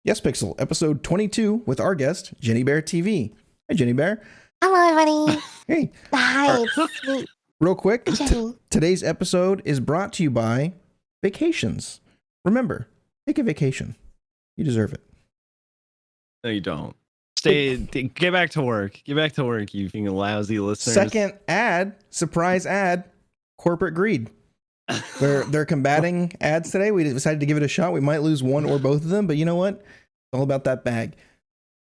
Yespixel, episode 22 with our guest, Jennybear TV. Hey, Jennybear. Hello, everybody. Hey. Hi, it's me. Real quick, Jenny. today's episode is brought to you by vacations. Remember, take a vacation. You deserve it. No, you don't. Get back to work. Get back to work, you fucking lousy listeners. Second ad, surprise ad, corporate greed. They're combating ads today. We decided to give it a shot. We might lose one or both of them, but you know what? It's all about that bag.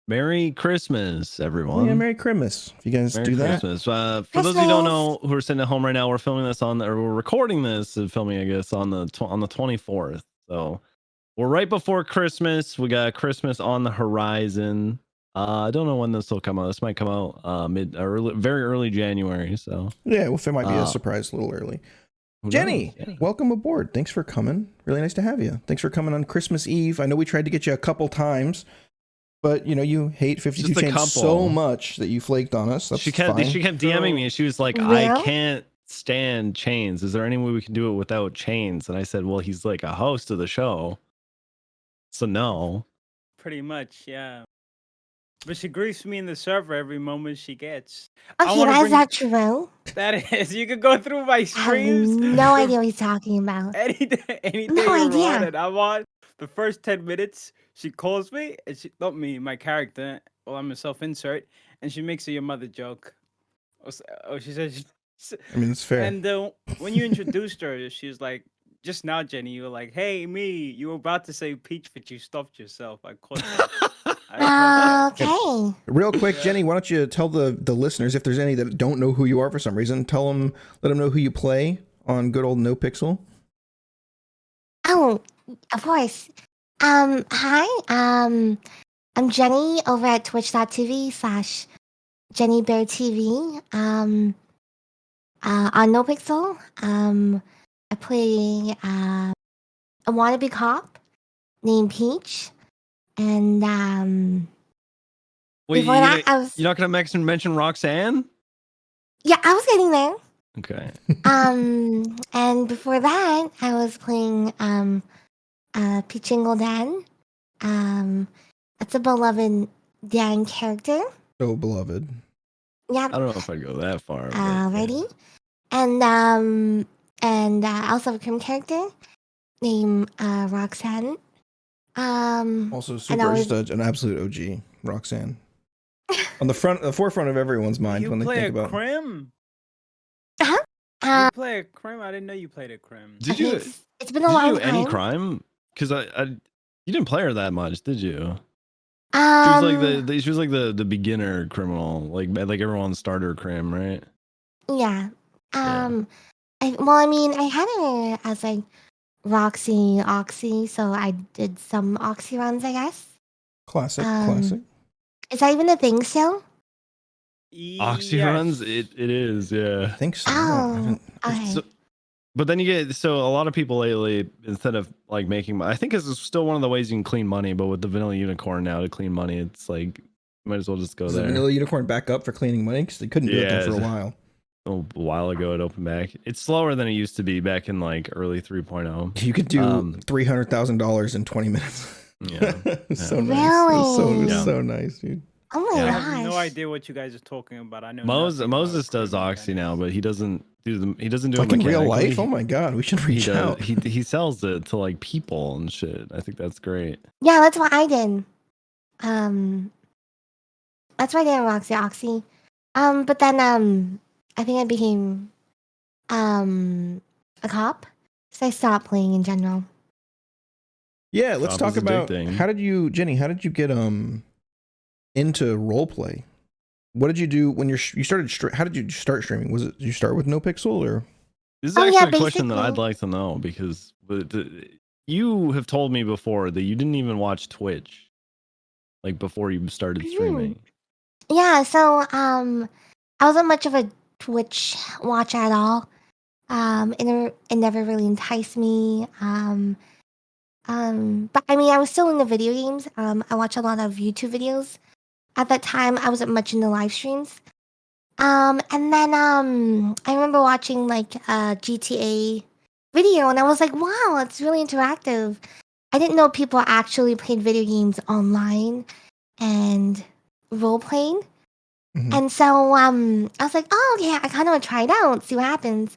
Merry Christmas, everyone. Yeah, Merry Christmas. If you guys Merry do that. Christmas. For those who don't know, who are sitting at home right now, we're filming this or we're recording this and filming, I guess, on the 24th. So we're right before Christmas. We got Christmas on the horizon. I don't know when this will come out. This might come out very early January. So yeah, well, it might be a surprise a little early. Jenny, welcome aboard. Thanks for coming. Really nice to have you. Thanks for coming on Christmas Eve. I know we tried to get you a couple times, but you know you hate 52 Chains so much that you flaked on us. That's she kept DMing me and she was like, I can't stand Chains. Is there any way we can do it without Chains? And I said, well, he's like a host of the show, so no. Pretty much, yeah. But she griefs me in the server every moment she gets. Okay, is that true? That is. You can go through my streams. I have no idea what he's talking about. Anything No idea. on, and I'm on the first 10 minutes. She calls me, and she not me, my character. Well, I'm a self-insert, and she makes a your mother joke. Oh, she says. I mean, it's fair. And when you introduced her, she's like, just now, Jenny, you were like, "Hey, me, you were about to say Peach, but you stopped yourself." I caught that. Okay. Real quick, Jenny, why don't you tell the listeners, if there's any that don't know who you are for some reason, let them know who you play on good old Nopixel. Oh, of course. Hi. I'm Jenny over at twitch.tv/JennybeartV. On Nopixel. I play a wannabe cop named Peach. And wait, before that, you're not gonna mention Roxanne? Yeah, I was getting there. Okay. And before that, I was playing Peachingle Dan. That's a beloved Dan character. So beloved. Yeah. I don't know if I'd go that far. Ready? And I also have a Crim character named Roxanne. Also super just an absolute OG, Roxanne. On the forefront of everyone's mind when they think about Crim? Uh-huh. You play a Crim? I didn't know you played a Crim. Did you? It's been a long time. Any crime? Because you didn't play her that much, did you? She was like the beginner criminal, like everyone's starter crim, right? Yeah. I had her as like Oxy, so I did some Oxy runs, I guess. Classic. Is that even a thing still? Oxy runs? It is, yeah. I think so. Oh, okay. But then a lot of people lately, instead of like making, I think this is still one of the ways you can clean money, but with the vanilla unicorn now to clean money, it's like, you might as well just go there. Vanilla unicorn back up for cleaning money? Because they couldn't do it for a while. A while ago it opened back. It's slower than it used to be back in like early 3.0. You could do $300,000 in 20 minutes. Yeah. So nice. Really? It was so nice, dude. Oh my gosh. I have no idea what you guys are talking about. I know Moses does Oxy now, but he doesn't do it like in real life. Oh my god, we should reach out. He sells it to like people and shit. I think that's great. Yeah, that's what I did. That's why I did Oxy. But then I think I became a cop, so I stopped playing in general. Yeah, let's talk about how did you get into roleplay? What did you do when you started? How did you start streaming? Did you start with Nopixel or? This is actually a question that I'd like to know because you have told me before that you didn't even watch Twitch, like before you started streaming. Yeah, so I wasn't much of a Twitch watcher at all. It never really enticed me. But I mean, I was still into video games. I watched a lot of YouTube videos. At that time, I wasn't much into live streams. And then I remember watching like a GTA video, and I was like, wow, it's really interactive. I didn't know people actually played video games online and role playing. And so I was like, oh okay, I kind of want to try it out, see what happens.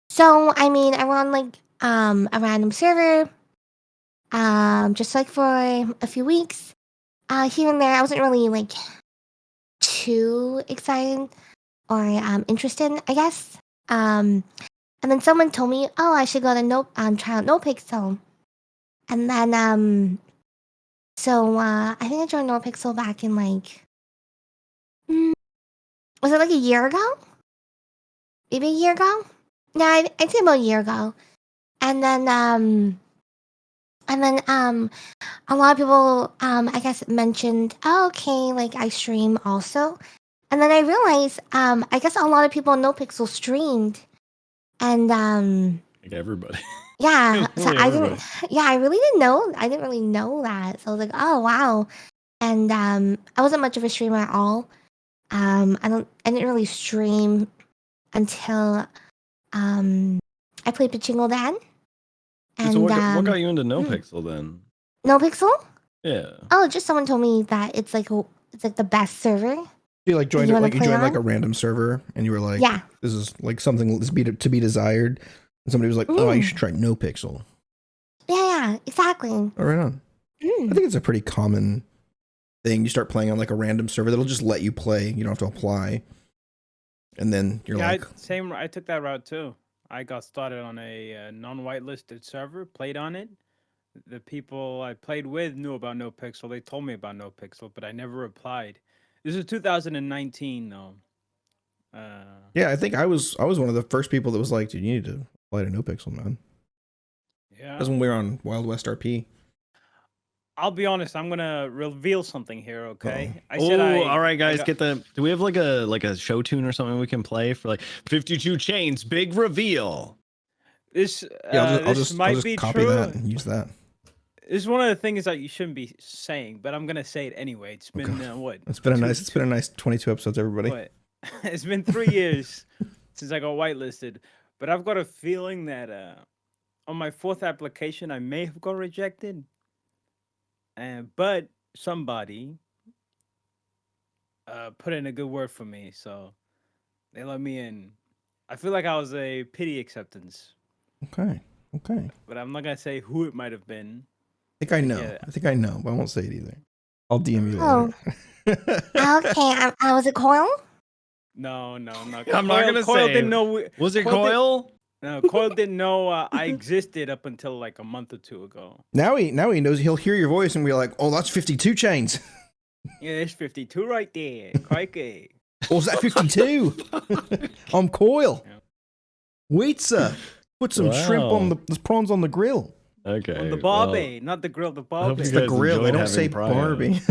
So I mean, I went on like a random server, just like for a few weeks, here and there. I wasn't really like too excited or interested, I guess. And then someone told me, oh, I should go to try out Nopixel. And then so I think I joined Nopixel back in like was it like a year ago? Maybe a year ago? Yeah, I'd say about a year ago. And then a lot of people I guess mentioned, oh, okay, like I stream also. And then I realized I guess a lot of people in Nopixel streamed. And like everybody. yeah, so I everybody. I really didn't know. I didn't really know that. So I was like, oh wow. And I wasn't much of a streamer at all. I didn't really stream until I played Pachinko then. And So what got you into Nopixel then? Nopixel? Yeah. Oh, just someone told me that it's like the best server. You like joined You it, wanna like you play joined like on? a random server, and you were like, Yeah. this is like something to be desired. And somebody was like, oh, you Mm. should try Nopixel. Yeah, exactly. Oh, right on. I think it's a pretty common thing. You start playing on like a random server that'll just let you play. You don't have to apply. And then you're like, I took that route too. I got started on a non-whitelisted server, played on it. The people I played with knew about Nopixel. They told me about Nopixel, but I never applied. This is 2019 though. yeah, I think I was one of the first people that was like, dude, you need to apply to Nopixel, man. Yeah. That's when we were on Wild West RP. I'll be honest. I'm gonna reveal something here. Okay. All right, guys. Do we have like a show tune or something we can play for like 52 chains? Big reveal. This I'll just be copy true. that and use that. This is one of the things that you shouldn't be saying, but I'm gonna say it anyway. It's been what? It's been a nice 22 episodes, everybody. What? It's been 3 years since I got whitelisted, but I've got a feeling that on my 4th application I may have got rejected. But somebody put in a good word for me, so they let me in. I feel like I was a pity acceptance. Okay. But I'm not gonna say who it might have been. I think I know. Yeah. I think I know, but I won't say it either. I'll DM you Oh. later. Okay, was it Coil? No, I'm not. I'm not gonna Coil say. didn't know. Was it Coil Coil? No, Coil didn't know I existed up until like a month or two ago. Now he knows. He'll hear your voice and be like, oh, that's 52 chains. Yeah, there's 52 right there. Crikey. Oh, is that 52? I'm Coil. Yeah. Wait, sir. Put some shrimp on the prawns on the grill. Okay. On the barbie, not the grill, the barbie. It's you the guys grill. They enjoyed don't say having Barbie.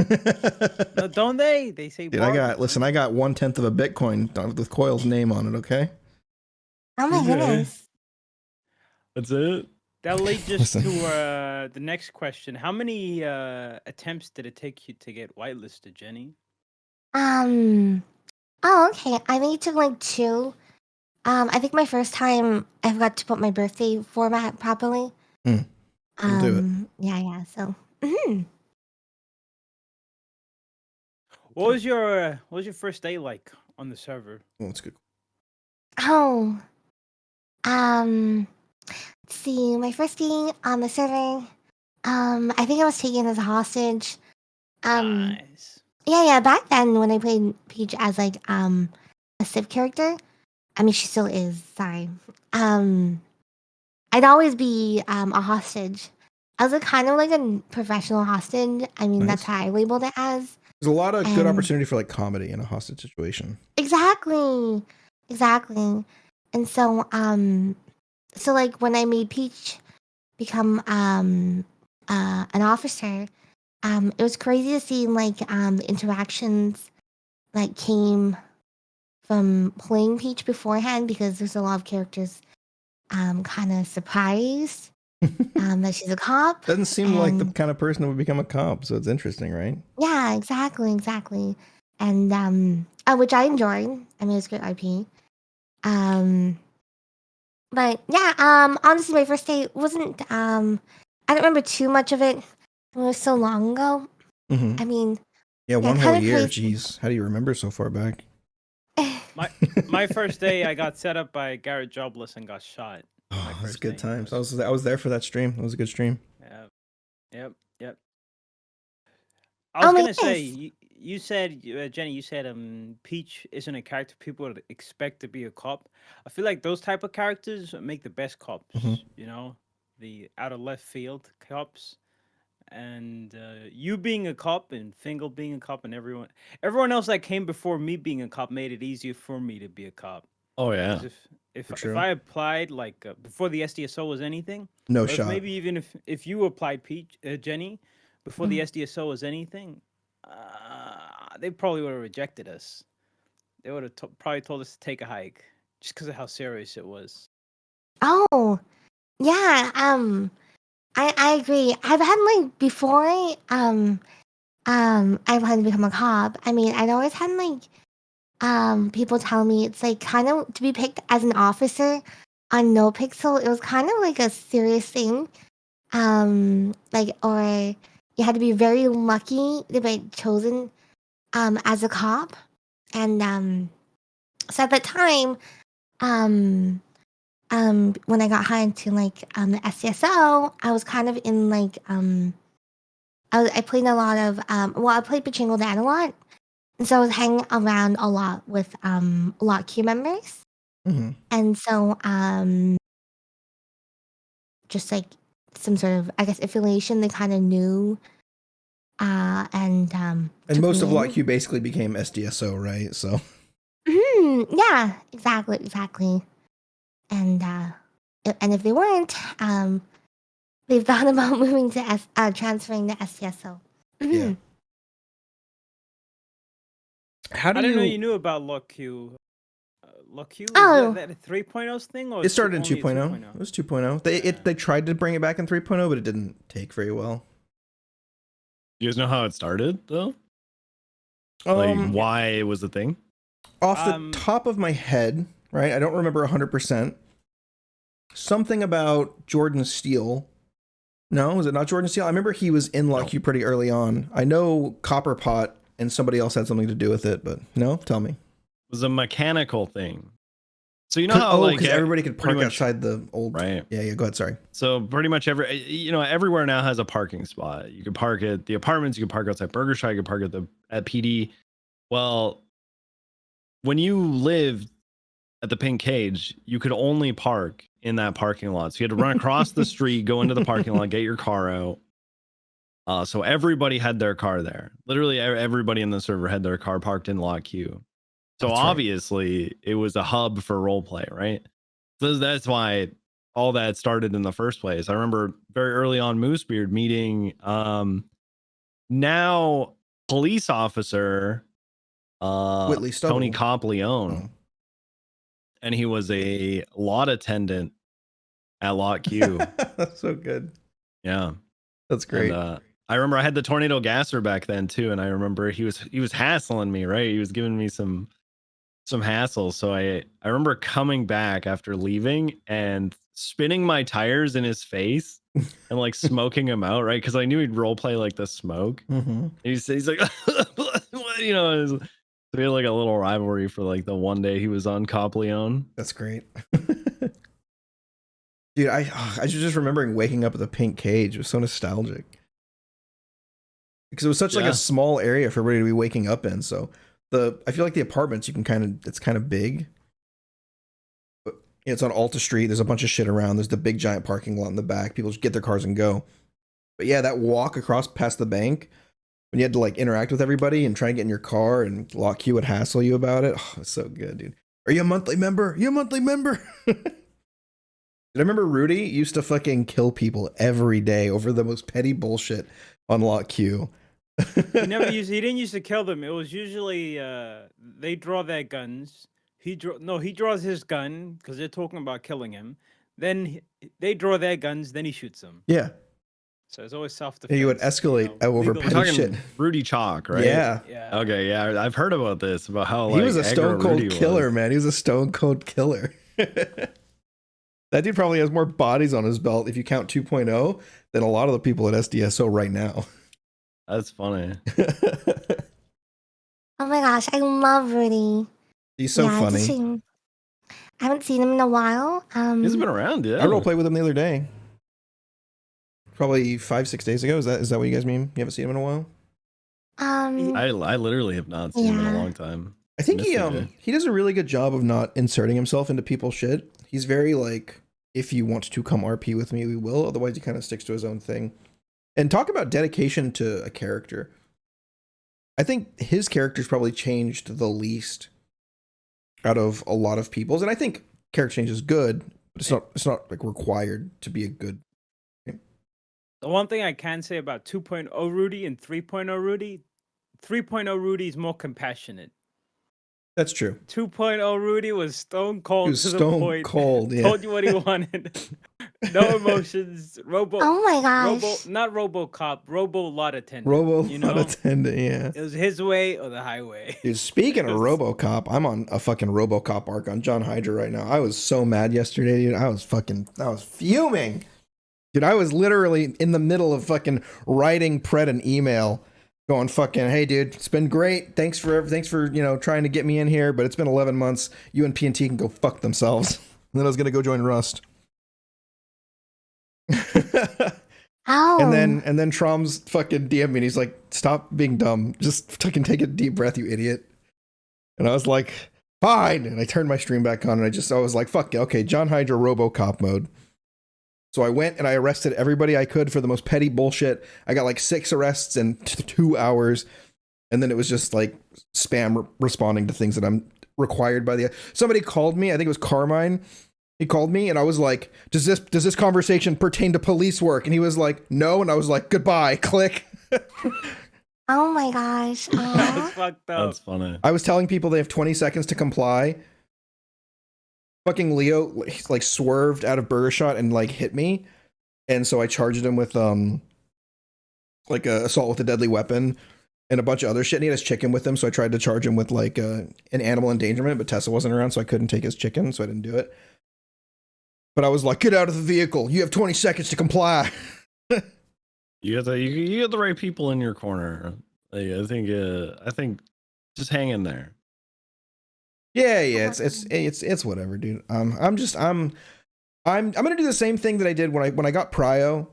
No, don't they? They say Dude, barbie. I got 1/10 of a Bitcoin with Coil's name on it, okay? Oh my Okay. goodness. That's it. That leads us Listen. to the next question. How many attempts did it take you to get whitelisted, Jenny? Oh, okay. I think it took like 2. I think my first time I forgot to put my birthday format properly. You'll do it. Yeah. So, What was your first day like on the server? Oh, that's good. oh, let's see. My first day on the server. I think I was taken as a hostage. Nice. Yeah. Back then, when I played Peach as like a Civ character, I mean she still is. Sorry. I'd always be a hostage. I was kind of like a professional hostage. I mean, that's Nice. how I labeled it as. There's a lot of good And- opportunity for like comedy in a hostage situation. Exactly. And so like when I made Peach become an officer, it was crazy to see like the interactions like came from playing Peach beforehand, because there's a lot of characters kind of surprised that she's a cop. Doesn't seem like the And- kind of person who would become a cop, so it's interesting, right? Yeah, exactly. And which I enjoyed. I mean, it's good IP. But yeah, honestly, my first day wasn't. I I don't remember too much of it. It was so long ago. Mm-hmm. I mean, yeah, one whole year. crazy. Jeez, how do you remember so far back? My first day, I got set up by Garrett Jobless and got shot. Oh, that's good times. I was there for that stream. It was a good stream. Yep. I was gonna say, you said, Jenny, you said Peach isn't a character people would expect to be a cop. I feel like those type of characters make the best cops. You know, the out of left field cops. And you being a cop and Fingal being a cop and everyone else that came before me being a cop made it easier for me to be a cop. Oh yeah. If I applied like before the SDSO was anything, no shot. Maybe even if you applied, Peach, Jenny, before the SDSO was anything, they probably would have rejected us. They would have probably told us to take a hike just because of how serious it was. Oh, yeah. I agree. I've had like before I had to become a cop. I mean, I'd always had like people tell me it's like kind of to be picked as an officer on Nopixel. It was kind of like a serious thing. Like or you had to be very lucky to be chosen as a cop. And so at that time, when I got hired to like the SDSO, I was kind of in like I played a lot of I played Pachinko Dad a lot, and so I was hanging around a lot with LockQ members, and so just like some sort of I guess affiliation they kind of knew, and most of LockQ basically became SDSO, right? So yeah, exactly. And if they weren't, they thought about moving to transferring to SDSO. Yeah. I didn't know you knew about LockQ. LockQ? Oh, that a 3.0 thing? Or it started in 2.0. It was 2.0. They tried to bring it back in 3.0, but it didn't take very well. You guys know how it started though? Like why it was a thing? Off the top of my head, right? I don't remember 100%. Something about Jordan Steele. No, was it not Jordan Steele? I remember he was in LockQ pretty early on. I know Copperpot and somebody else had something to do with it, but no, tell me. It was a mechanical thing. So you know how like everybody could park outside the old right? Yeah, go ahead, sorry. So pretty much everywhere now has a parking spot. You can park at the apartments, you can park outside Burger Shot, you can park at PD. Well, when you lived at the Pink Cage, you could only park in that parking lot. So you had to run across the street, go into the parking lot, get your car out. So everybody had their car there. Literally everybody in the server had their car parked in LockQ. So that's obviously right. It was a hub for roleplay, right? So that's why all that started in the first place. I remember very early on Moosebeard meeting now police officer Tony Copleone. And he was a lot attendant at LockQ. That's so good. Yeah, that's great. And, I remember I had the tornado gasser back then too, and I remember he was hassling me. Right, he was giving me some hassle. So I remember coming back after leaving and spinning my tires in his face and like smoking him out. Right, because I knew he'd role play like the smoke. He's like, you know. So we had like a little rivalry for like the one day he was on Copleone. That's great. Dude, I was just remembering waking up at the Pink Cage. It was so nostalgic. Because it was such like a small area for everybody to be waking up in. So I feel like the apartments it's kind of big. But it's on Alta Street. There's a bunch of shit around. There's the big giant parking lot in the back. People just get their cars and go. But yeah, that walk across past the bank when you had to like interact with everybody and try and get in your car and LockQ would hassle you about it. Oh, it's so good, dude. Are you a monthly member? I remember Rudy used to fucking kill people every day over the most petty bullshit on LockQ. He didn't used to kill them. It was usually they draw their guns. He draws his gun because they're talking about killing him. Then they draw their guns. Then he shoots them. Yeah. So it's always self-defense. You would escalate over petty shit. Rudy Chalk, right? Yeah. Okay, yeah. I've heard about this, about how he was a stone cold killer, man. He was a stone cold killer. That dude probably has more bodies on his belt if you count 2.0 than a lot of the people at SDSO right now. That's funny. Oh my gosh, I love Rudy. He's so funny. I haven't seen him in a while. He's been around, yeah. I roleplayed with him the other day. Probably 5-6 days ago. Is that what you guys mean? You haven't seen him in a while? I literally have not seen him in a long time. I think he does a really good job of not inserting himself into people's shit. He's very like, if you want to come RP with me, we will. Otherwise, he kind of sticks to his own thing. And talk about dedication to a character. I think his character's probably changed the least out of a lot of people's. And I think character change is good, but it's not like required to be a good. The one thing I can say about 2.0 Rudy and 3.0 Rudy, 3.0 Rudy is more compassionate. That's true. 2.0 Rudy was stone cold to the point. Cold, yeah. Told you what he wanted. No emotions. Oh my gosh. Not Robocop. Lot attendant. Lot attendant, yeah. It was his way or the highway. Dude, speaking of Robocop, I'm on a fucking Robocop arc on John Hydra right now. I was so mad yesterday, dude. I was fuming. Dude, I was literally in the middle of fucking writing Pred an email going fucking, hey dude, it's been great. Thanks for trying to get me in here, but it's been 11 months. You and P&T can go fuck themselves. And then I was gonna go join Rust. Oh. And then Trom's fucking DM me and he's like, stop being dumb. Just fucking take a deep breath, you idiot. And I was like, fine. And I turned my stream back on and I was like, fuck it. Okay, John Hydra Robocop mode. So I went and I arrested everybody I could for the most petty bullshit. I got like 6 arrests in 2 hours. And then it was just like spam responding to things that I'm required by somebody called me. I think it was Carmine. He called me and I was like, does this conversation pertain to police work? And he was like, no. And I was like, goodbye, click. Oh my gosh. That's fucked up. That's funny. I was telling people they have 20 seconds to comply. Fucking Leo like swerved out of Burger Shot and like hit me. And so I charged him with like a assault with a deadly weapon and a bunch of other shit. And he had his chicken with him. So I tried to charge him with like an animal endangerment, but Tessa wasn't around, so I couldn't take his chicken, so I didn't do it. But I was like, get out of the vehicle. You have 20 seconds to comply. You got the right people in your corner. Like, I think just hang in there. Yeah, it's whatever, dude. I'm gonna do the same thing that I did when I got Prio.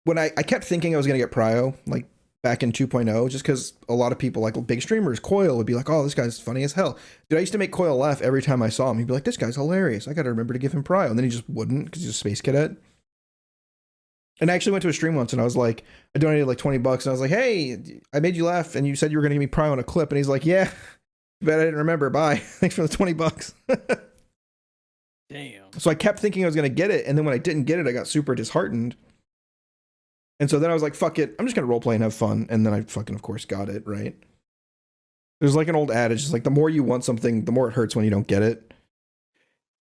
When I kept thinking I was gonna get Prio, like back in 2.0, just because a lot of people, like big streamers, Coil would be like, oh, this guy's funny as hell. Dude, I used to make Coil laugh every time I saw him. He'd be like, this guy's hilarious. I gotta remember to give him Prio. And then he just wouldn't because he's a space cadet. And I actually went to a stream once and I was like, I donated like $20 and I was like, hey, I made you laugh and you said you were gonna give me Prio on a clip. And he's like, yeah, bet I didn't remember. Bye. Thanks for the $20. Damn. So I kept thinking I was gonna get it, and then when I didn't get it, I got super disheartened. And so then I was like, fuck it, I'm just gonna roleplay and have fun. And then I fucking, of course, got it, right? There's like an old adage, it's like the more you want something, the more it hurts when you don't get it.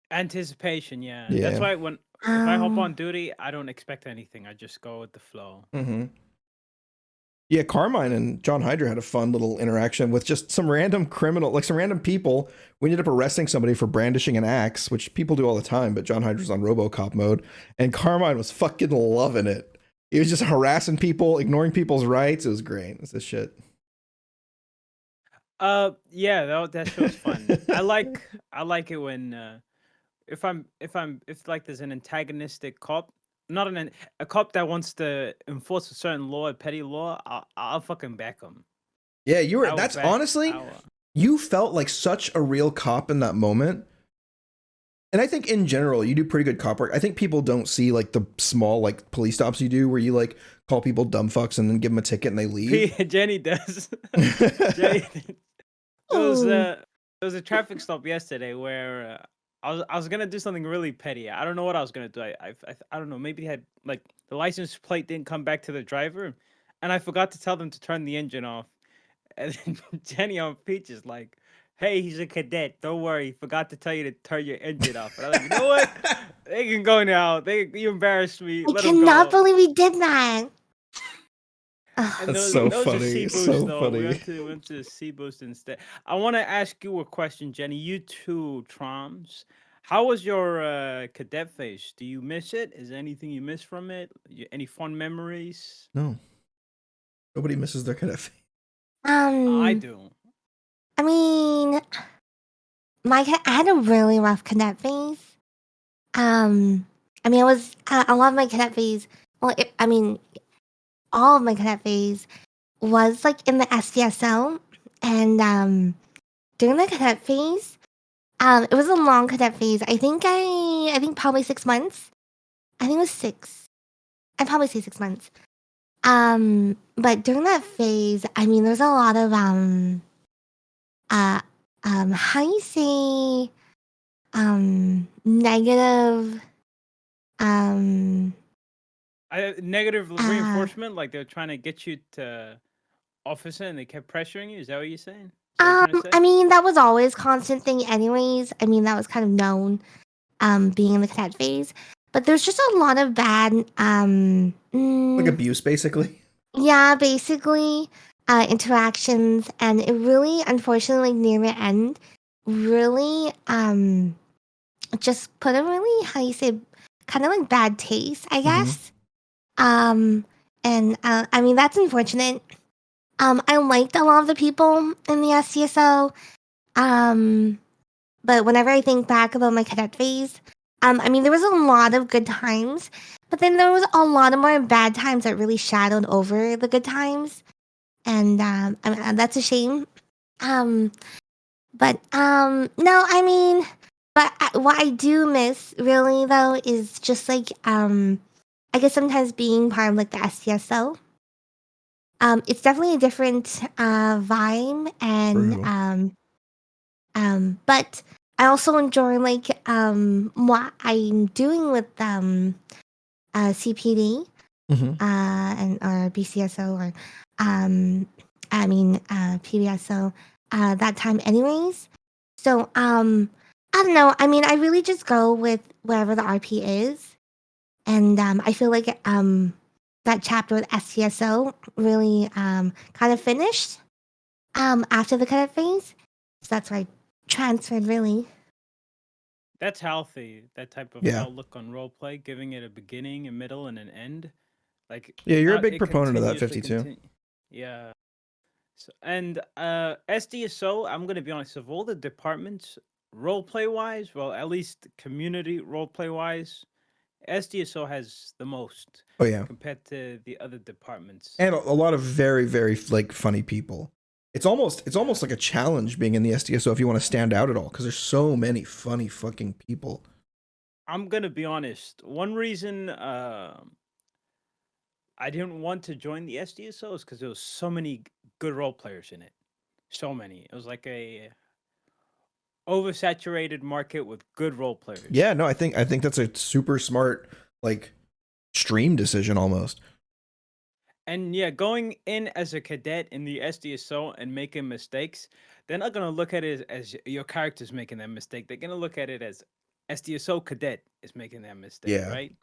Anticipation, yeah. That's why if I hop on duty, I don't expect anything. I just go with the flow. Mm-hmm. Yeah, Carmine and John Hydra had a fun little interaction with just some random criminal, like some random people. We ended up arresting somebody for brandishing an axe, which people do all the time, but John Hydra's on Robocop mode, and Carmine was fucking loving it. He was just harassing people, ignoring people's rights. It was great. It's this shit. Yeah, that show's fun. I like it when if like there's an antagonistic cop, not a cop that wants to enforce a certain law, a petty law, I'll fucking back him. Yeah, that's honestly, you felt like such a real cop in that moment. And I think in general, you do pretty good cop work. I think people don't see like the small like police stops you do where you like call people dumb fucks and then give them a ticket and they leave. Jenny does. Jenny, there was a traffic stop yesterday where I was gonna do something really petty. I don't know what I was gonna do. I don't know. Maybe had like the license plate didn't come back to the driver, and I forgot to tell them to turn the engine off. And then Jenny on Peach is like, hey, he's a cadet. Don't worry. Forgot to tell you to turn your engine off. And I'm like, you know what? They can go now. You embarrassed me. I cannot believe we did that. That's so funny. So funny. We went to C-Boost instead. I want to ask you a question, Jenny. You too, Troms. How was your cadet phase? Do you miss it? Is there anything you miss from it? Any fun memories? No. Nobody misses their cadet phase. I do. I mean, I had a really rough cadet phase. I mean, I love my cadet phase. Well, all of my cadet phase was like in the SDSO, and during the cadet phase, it was a long cadet phase. I think probably 6 months. I think it was 6. I'd probably say 6 months. But during that phase, I mean, there's a lot of how you say negative negative reinforcement, like they're trying to get you to officer and they kept pressuring you. Is that what you're saying? I mean, that was always constant thing anyways. I mean, that was kind of known, being in the cadet phase. But there's just a lot of bad, like abuse, basically. Yeah, basically, interactions, and it really, unfortunately, near the end, really, just put a really, how you say, kind of like bad taste, I guess. And I mean, that's unfortunate. I liked a lot of the people in the SDSO. But whenever I think back about my cadet phase, I mean, there was a lot of good times, but then there was a lot of more bad times that really shadowed over the good times, and I mean, that's a shame. But no, I mean, but what I do miss really though is just like I guess sometimes being part of like the SDSO. It's definitely a different vibe, and but I also enjoy like what I'm doing with CPD and or BCSO or PBSO that time anyways. So I don't know. I mean, I really just go with wherever the RP is, and I feel like that chapter with SDSO really kind of finished after the cadet phase. So that's why I transferred really. That's healthy. That type of outlook on roleplay, giving it a beginning, a middle, and an end. Like, yeah, you're a big proponent of that, 52. Yeah. So, and SDSO, I'm gonna be honest, of all the departments, roleplay wise, well, at least community roleplay wise, SDSO has the most. Oh yeah, compared to the other departments, and a lot of very, very like funny people. It's almost like a challenge being in the SDSO if you want to stand out at all, because there's so many funny fucking people. I'm gonna be honest. One reason I didn't want to join the SDSO is because there was so many good role players in it. So many. It was like a oversaturated market with good role players. Yeah, no, I think that's a super smart like stream decision almost. And yeah, going in as a cadet in the SDSO and making mistakes, they're not gonna look at it as your character's making that mistake. They're gonna look at it as SDSO cadet is making that mistake, right?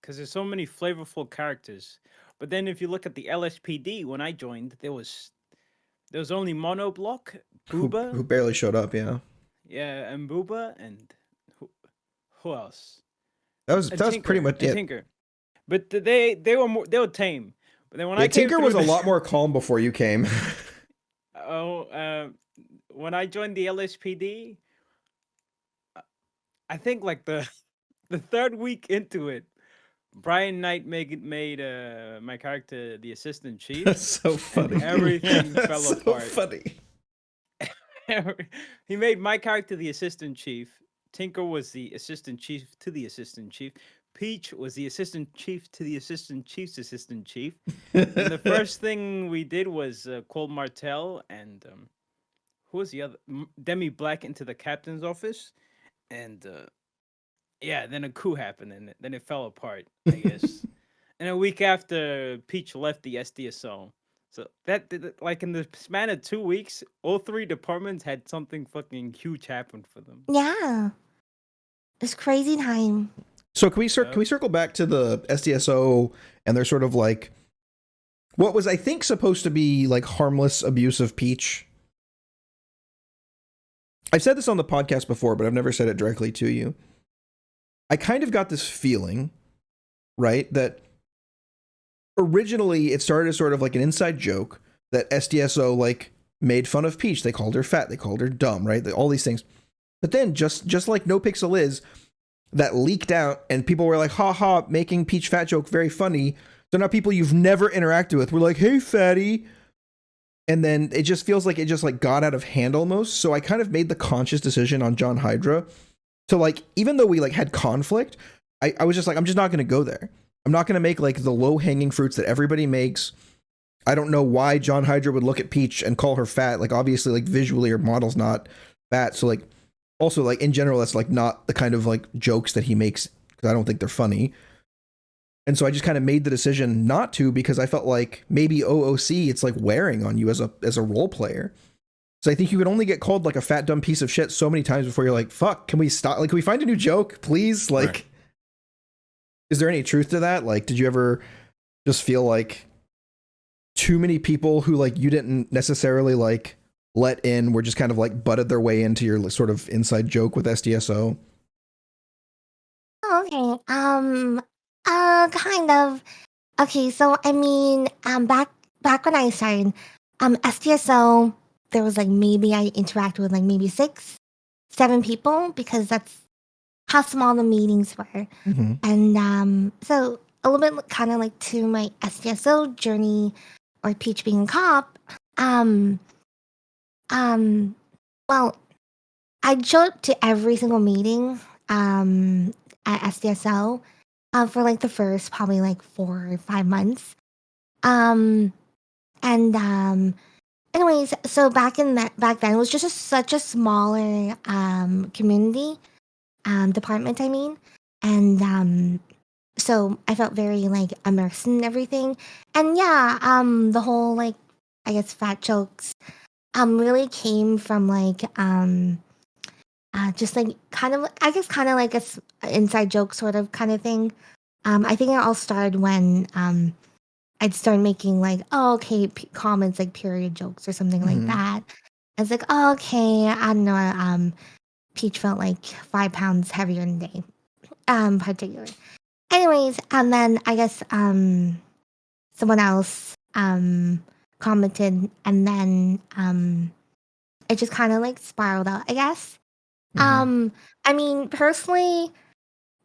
Because there's so many flavorful characters. But then if you look at the LSPD, when I joined, there was only Monoblock, Booba, who barely showed up, yeah, and Booba, and who else? That was pretty much it. Tinker, but they were tame. But then when I came Tinker was a lot more calm before you came. When I joined the LSPD, I think like the third week into it, Brian Knight made my character the assistant chief. That's so funny. Everything fell apart. So funny. He made my character the assistant chief. Tinker was the assistant chief to the assistant chief. Peach was the assistant chief to the assistant chief's assistant chief. And the first thing we did was call Martel and who was the other? Demi Black into the captain's office. And yeah, then a coup happened and then it fell apart, I guess. And a week after, Peach left the SDSO. So that, like in the span of 2 weeks, all three departments had something fucking huge happen for them. Yeah. It's crazy time. So can we circle back to the SDSO and their sort of like what was I think supposed to be like harmless abuse of Peach? I've said this on the podcast before, but I've never said it directly to you. I kind of got this feeling, right, that originally it started as sort of like an inside joke that SDSO like made fun of Peach. They called her fat, they called her dumb, right? All these things. But then just like Nopixel is, that leaked out and people were like, ha ha, making Peach fat joke very funny. So now people you've never interacted with were like, hey fatty. And then it just feels like it just like got out of hand almost. So I kind of made the conscious decision on John Hydra to like, even though we like had conflict, I was just like, I'm just not going to go there. I'm not going to make like the low hanging fruits that everybody makes. I don't know why John Hydra would look at Peach and call her fat. Like obviously like visually her model's not fat. So like also like in general, that's like not the kind of like jokes that he makes because I don't think they're funny. And so I just kind of made the decision not to because I felt like maybe OOC, it's like wearing on you as a role player. So I think you could only get called like a fat, dumb piece of shit so many times before you're like, fuck, can we stop? Like, can we find a new joke, please? Like, right. Is there any truth to that? Like, did you ever just feel like too many people who like you didn't necessarily like let in were just kind of like butted their way into your sort of inside joke with SDSO? Okay. Kind of. Okay, so I mean, back when I started, SDSO, there was like maybe I interacted with like maybe 6, 7 people because that's how small the meetings were. Mm-hmm. And so a little bit kind of like to my SDSO journey or Peach being a cop. Well, I showed up to every single meeting at SDSO. For like the first probably like 4 or 5 months. Anyways, so back then it was just such a smaller community department, I mean. And so I felt very like immersed in everything. And yeah, the whole like I guess fat jokes really came from like just like kind of like a inside joke sort of kind of thing. I think it all started when I'd start making like, oh, okay, comments like period jokes or something like that. I was like, oh, okay, I don't know. Peach felt like 5 pounds heavier in a day, particularly. Anyways, and then I guess someone else commented, and then it just kind of like spiraled out, I guess. I mean, personally,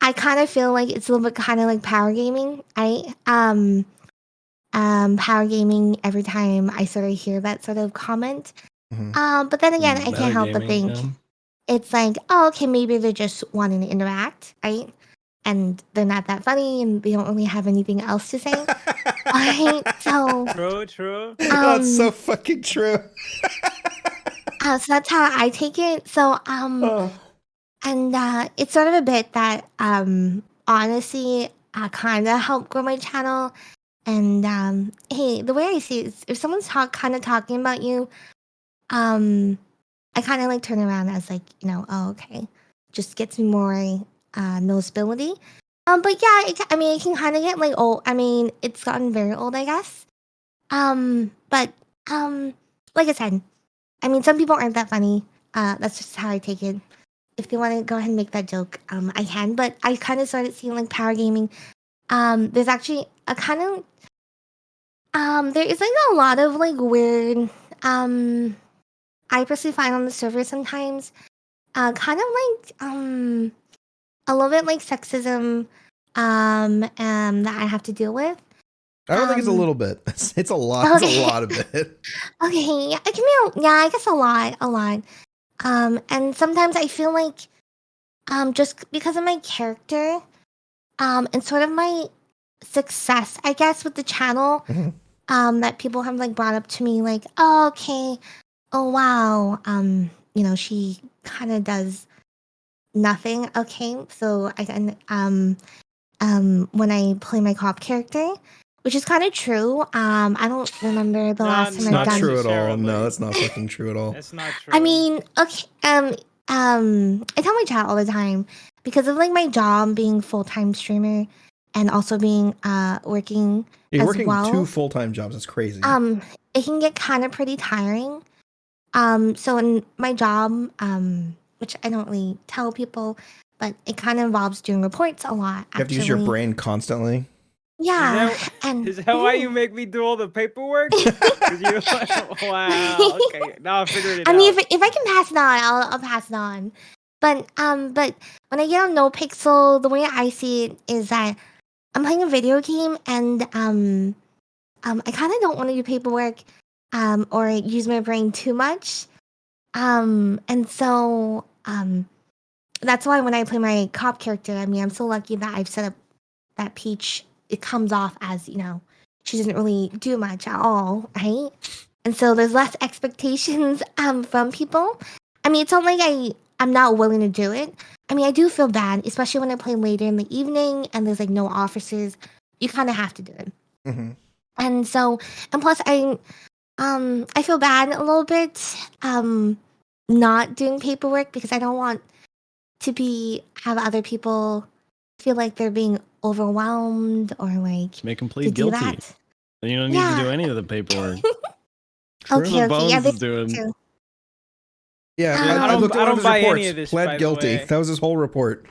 I kind of feel like it's a little bit kind of like power gaming. Power gaming every time I sort of hear that sort of comment. But then again, I can't help but think it's like, oh, okay, maybe they're just wanting to interact, right? And they're not that funny, and they don't really have anything else to say. Right? So true. That's so fucking true. So that's how I take it. So and it's sort of a bit that honestly kind of helped grow my channel. And hey, the way I see it is if someone's kind of talking about you, I kind of like turn around as like, you know, oh, okay, just gets me more noticeability. But yeah, I mean, it can kind of get like old. I mean, it's gotten very old, I guess. But like I said, I mean, some people aren't that funny. That's just how I take it. If they want to go ahead and make that joke, I can. But I kind of started seeing like power gaming. There's actually a kind of there is like a lot of like weird I personally find on the server sometimes kind of like a little bit like sexism that I have to deal with. I don't think it's a little bit. It's a lot. Okay. It's a lot of it. Okay, yeah, it can be. Yeah, I guess a lot. And sometimes I feel like, just because of my character, and sort of my success, I guess, with the channel, that people have like brought up to me, like, oh, okay, oh wow, you know, she kind of does nothing. Okay, so I can, when I play my cop character. Which is kind of true. I don't remember the last time I've done. Not true at all. No, that's not fucking true at all. That's not true. I mean, okay. I tell my chat all the time because of like my job being full-time streamer and also being working. You're as working well. 2 full-time jobs. That's crazy. It can get kind of pretty tiring. So in my job, which I don't really tell people, but it kind of involves doing reports a lot. You have to use your brain constantly. Yeah, Is that why you make me do all the paperwork? 'Cause you, wow. Okay, now I figured it out. I mean, if I can pass it on, I'll pass it on. But when I get on Nopixel, the way I see it is that I'm playing a video game, and I kind of don't want to do paperwork, or use my brain too much, and so that's why when I play my cop character, I mean, I'm so lucky that I've set up that Peach. It comes off as, you know, she doesn't really do much at all, right? And so there's less expectations from people. I mean, it's not like I'm not willing to do it. I mean, I do feel bad, especially when I play later in the evening and there's like no officers. You kind of have to do it. Mm-hmm. And so, and plus I feel bad a little bit not doing paperwork because I don't want to have other people feel like they're being overwhelmed or like make them plead guilty. Then you don't need to do any of the paperwork. Okay. Yeah, is doing. Yeah, I don't buy any of this. Pled guilty. That was his whole report.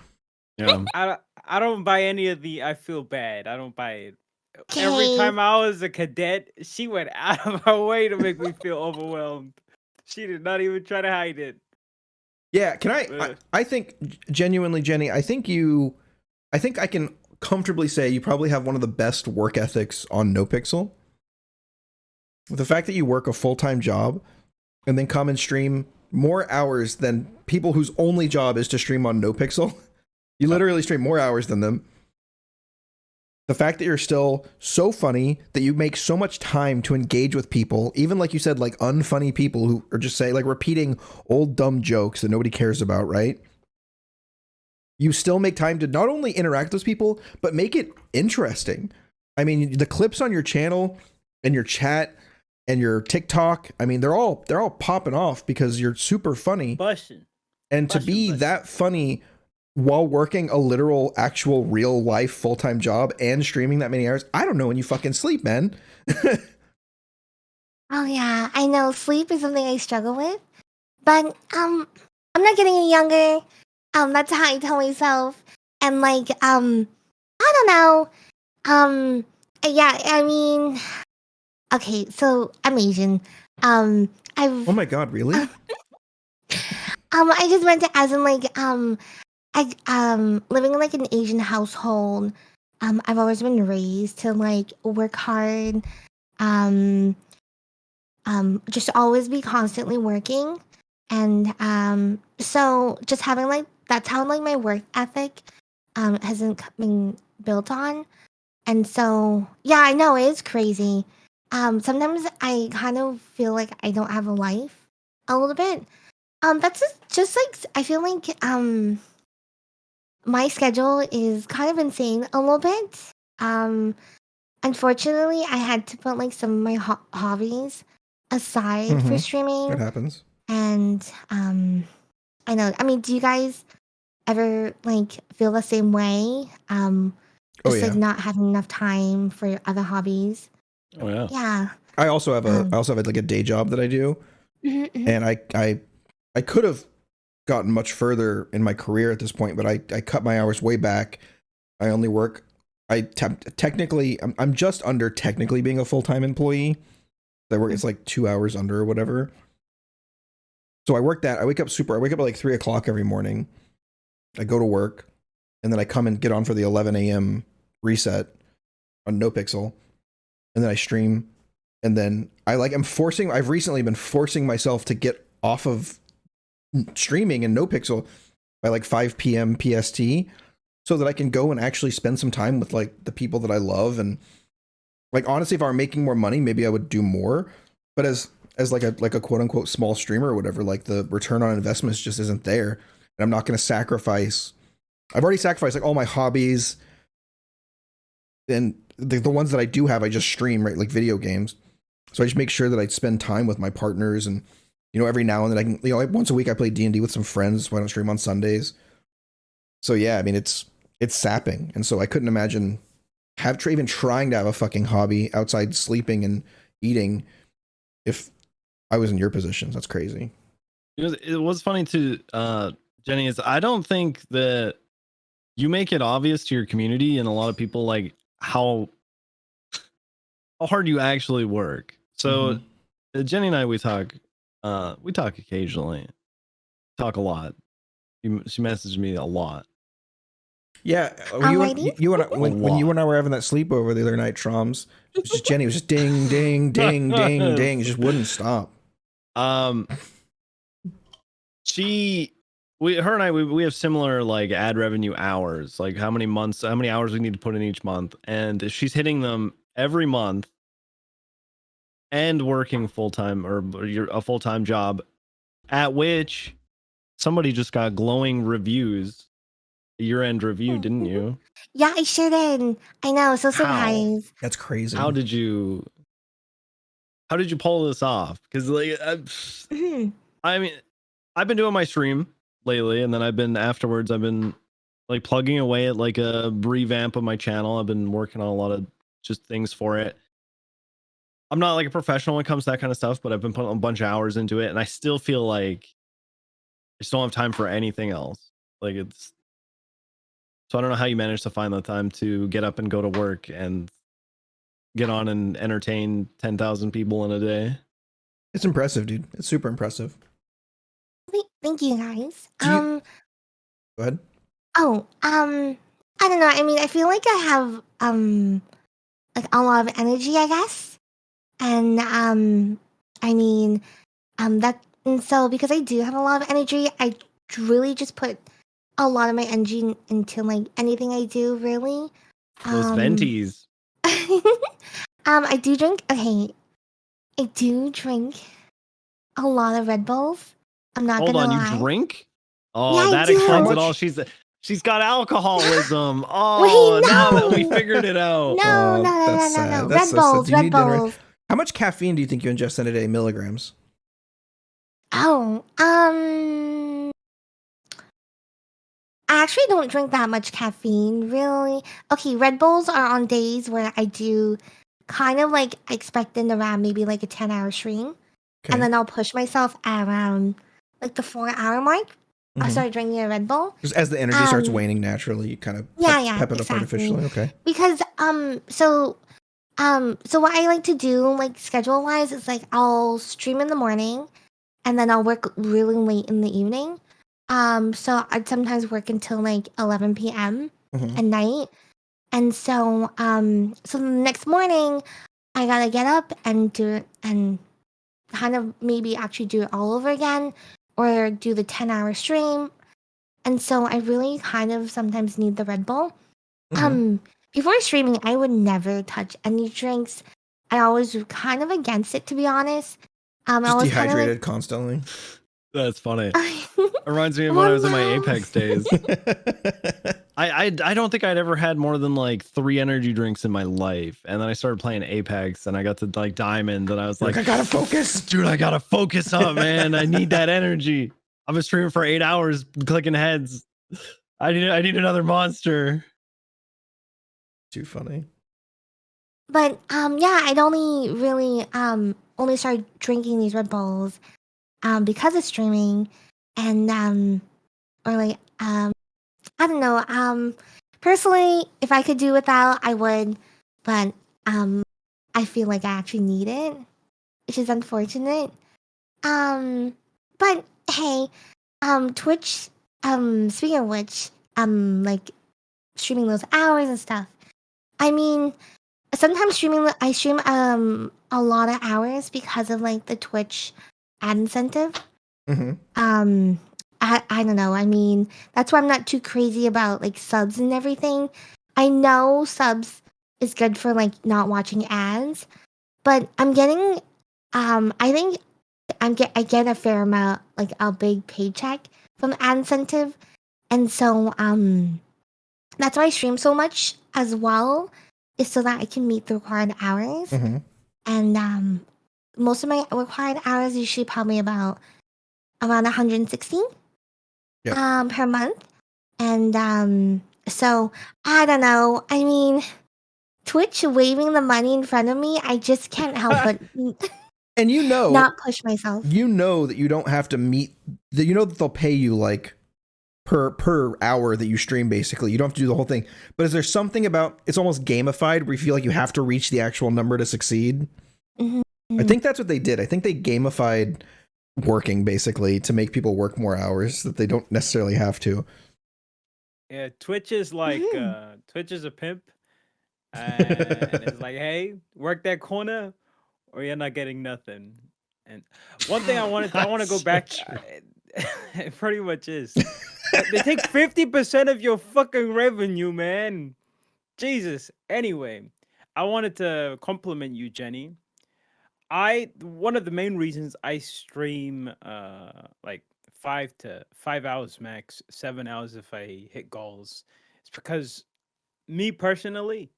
Yeah. I don't buy any of the. I feel bad. I don't buy it. Okay. Every time I was a cadet, she went out of her way to make me feel overwhelmed. She did not even try to hide it. Yeah, I think genuinely, Jenny, I think I can comfortably say you probably have one of the best work ethics on Nopixel. The fact that you work a full-time job and then come and stream more hours than people whose only job is to stream on Nopixel. You literally stream more hours than them. The fact that you're still so funny, that you make so much time to engage with people, even like you said, like unfunny people who are just like repeating old dumb jokes that nobody cares about, right? You still make time to not only interact with those people, but make it interesting. I mean, the clips on your channel and your chat and your TikTok, I mean, they're all popping off because you're super funny. And to be that funny while working a literal, actual, real life full-time job and streaming that many hours, I don't know when you fucking sleep, man. Oh yeah, I know sleep is something I struggle with, but I'm not getting any younger. That's how I tell myself, and like I don't know. Yeah, I mean, okay, so I'm Asian. Oh my god, really? I just meant to, as in like living in like an Asian household. I've always been raised to like work hard. Just always be constantly working, and so just having like, that's how like my work ethic hasn't been built on. And so yeah, I know it's crazy. Sometimes I kind of feel like I don't have a life a little bit. That's just like, I feel like my schedule is kind of insane a little bit. Unfortunately, I had to put like some of my hobbies aside for streaming. It happens. And I know. I mean, do you guys ever like feel the same way? Like not having enough time for your other hobbies. Oh yeah. Yeah. I also have like a day job that I do, and I could have gotten much further in my career at this point, but I cut my hours way back. I only work. Technically, I'm just under technically being a full-time employee. I work, it's like 2 hours under or whatever. So I work that. I wake up at like 3 o'clock every morning. I go to work, and then I come and get on for the 11 a.m. reset on Nopixel, and then I stream, and then I've recently been forcing myself to get off of streaming in Nopixel by like 5 p.m. PST, so that I can go and actually spend some time with like the people that I love. And like, honestly, if I were making more money, maybe I would do more. But as like a quote unquote small streamer or whatever, like the return on investments just isn't there. And I'm not going to sacrifice. I've already sacrificed like all my hobbies, and the ones that I do have, I just stream, right? Like video games. So I just make sure that I spend time with my partners, and, you know, every now and then I can, you know, once a week I play D&D with some friends, so I don't stream on Sundays. So yeah, I mean, it's sapping. And so I couldn't imagine even trying to have a fucking hobby outside sleeping and eating if I was in your position. That's crazy. It was funny to Jenny, is I don't think that you make it obvious to your community and a lot of people like how hard you actually work. So Jenny and I, we talk occasionally, talk a lot. She messaged me a lot. Yeah, when you and I were having that sleepover the other night, Troms, it was just Jenny was just ding, ding, ding, ding, ding, it just wouldn't stop. Her and I, we have similar like ad revenue hours, like how many hours we need to put in each month, and she's hitting them every month and working full-time or a full-time job, at which somebody just got glowing reviews, year-end review, didn't you? Yeah, I sure did. I know, so surprised. That's crazy. How did you pull this off? Because like I mean, I've been doing my stream lately, and then I've been like plugging away at like a revamp of my channel. I've been working on a lot of just things for it. I'm not like a professional when it comes to that kind of stuff, but I've been putting a bunch of hours into it, and I still feel like I just don't have time for anything else. Like so I don't know how you manage to find the time to get up and go to work and get on and entertain 10,000 people in a day. It's impressive, dude. It's super impressive. Thank you, guys. Go ahead. I don't know. I mean, I feel like I have like a lot of energy, I guess. And I mean, and so because I do have a lot of energy, I really just put a lot of my energy into like anything I do, really. Those venties. I do drink. Okay, I do drink a lot of Red Bulls. I'm not gonna lie. You drink? Oh, yeah, that explains it all. She's got alcoholism. Oh, wait, no. Now that we figured it out. No. Red Bulls. How much caffeine do you think you ingest in a day, milligrams? Oh, I actually don't drink that much caffeine, really. Okay, Red Bulls are on days where I do kind of like expecting around maybe like a 10-hour stream. Okay. And then I'll push myself around like the 4-hour mark. I'll start drinking a Red Bull. Just as the energy starts waning naturally, you kind of pep it up artificially. Okay. Because so what I like to do, like schedule wise, is like I'll stream in the morning and then I'll work really late in the evening. So I'd sometimes work until like 11 p.m. at night. And so so the next morning I gotta get up and do it and kind of maybe actually do it all over again or do the 10-hour stream. And so I really kind of sometimes need the Red Bull. Before streaming, I would never touch any drinks. I always was kind of against it, to be honest. Just I was dehydrated constantly. That's funny. It reminds me of when I was in my Apex days. I don't think I'd ever had more than like 3 energy drinks in my life. And then I started playing Apex and I got to like Diamond and I was like, I gotta focus. Dude, I gotta focus up, man. I need that energy. I've been streaming for 8 hours clicking heads. I need another monster. Too funny. But yeah, I'd only really only started drinking these Red Bulls because of streaming and or like I don't know, personally if I could do without I would, but I feel like I actually need it, which is unfortunate. But hey, Twitch, speaking of which, like streaming those hours and stuff. I mean, sometimes I stream a lot of hours because of like the Twitch ad incentive. I don't know. I mean, that's why I'm not too crazy about like subs and everything. I know subs is good for like not watching ads, but I'm getting I think I get a fair amount, like a big paycheck from the ad incentive, and so that's why I stream so much as well, is so that I can meet the required hours. And most of my required hours usually probably around 160 per month. And so I don't know. I mean, Twitch waving the money in front of me, I just can't help but And not push myself. You know that you don't have to meet that. You know that they'll pay you like per hour that you stream. Basically, you don't have to do the whole thing. But is there something about it's almost gamified where you feel like you have to reach the actual number to succeed? I think that's what they did. I think they gamified working basically to make people work more hours that they don't necessarily have to. Yeah, Twitch is like Twitch is a pimp, and it's like, hey, work that corner, or you're not getting nothing. And one thing I want to go back. It pretty much is. They take 50% of your fucking revenue, man. Jesus. Anyway, I wanted to compliment you, Jenny. One of the main reasons I stream like 5 hours max, 7 hours if I hit goals, it's because me personally,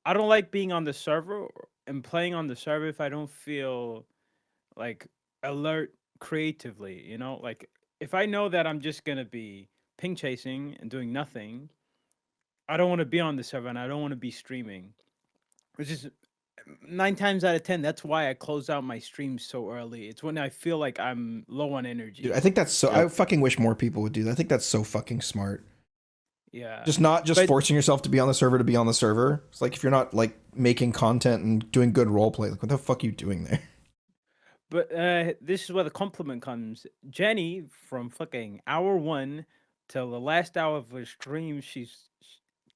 I don't like being on the server and playing on the server if I don't feel like alert creatively, you know? Like if I know that I'm just gonna be ping chasing and doing nothing, I don't want to be on the server and I don't want to be streaming. Which is 9 times out of 10, that's why I close out my streams so early. It's when I feel like I'm low on energy. Dude, I think that's so. I fucking wish more people would do that. I think that's so fucking smart. Yeah. Not forcing yourself to be on the server to be on the server. It's like if you're not like making content and doing good roleplay, like what the fuck are you doing there? But this is where the compliment comes. Jenny, from fucking hour 1 till the last hour of her stream, she's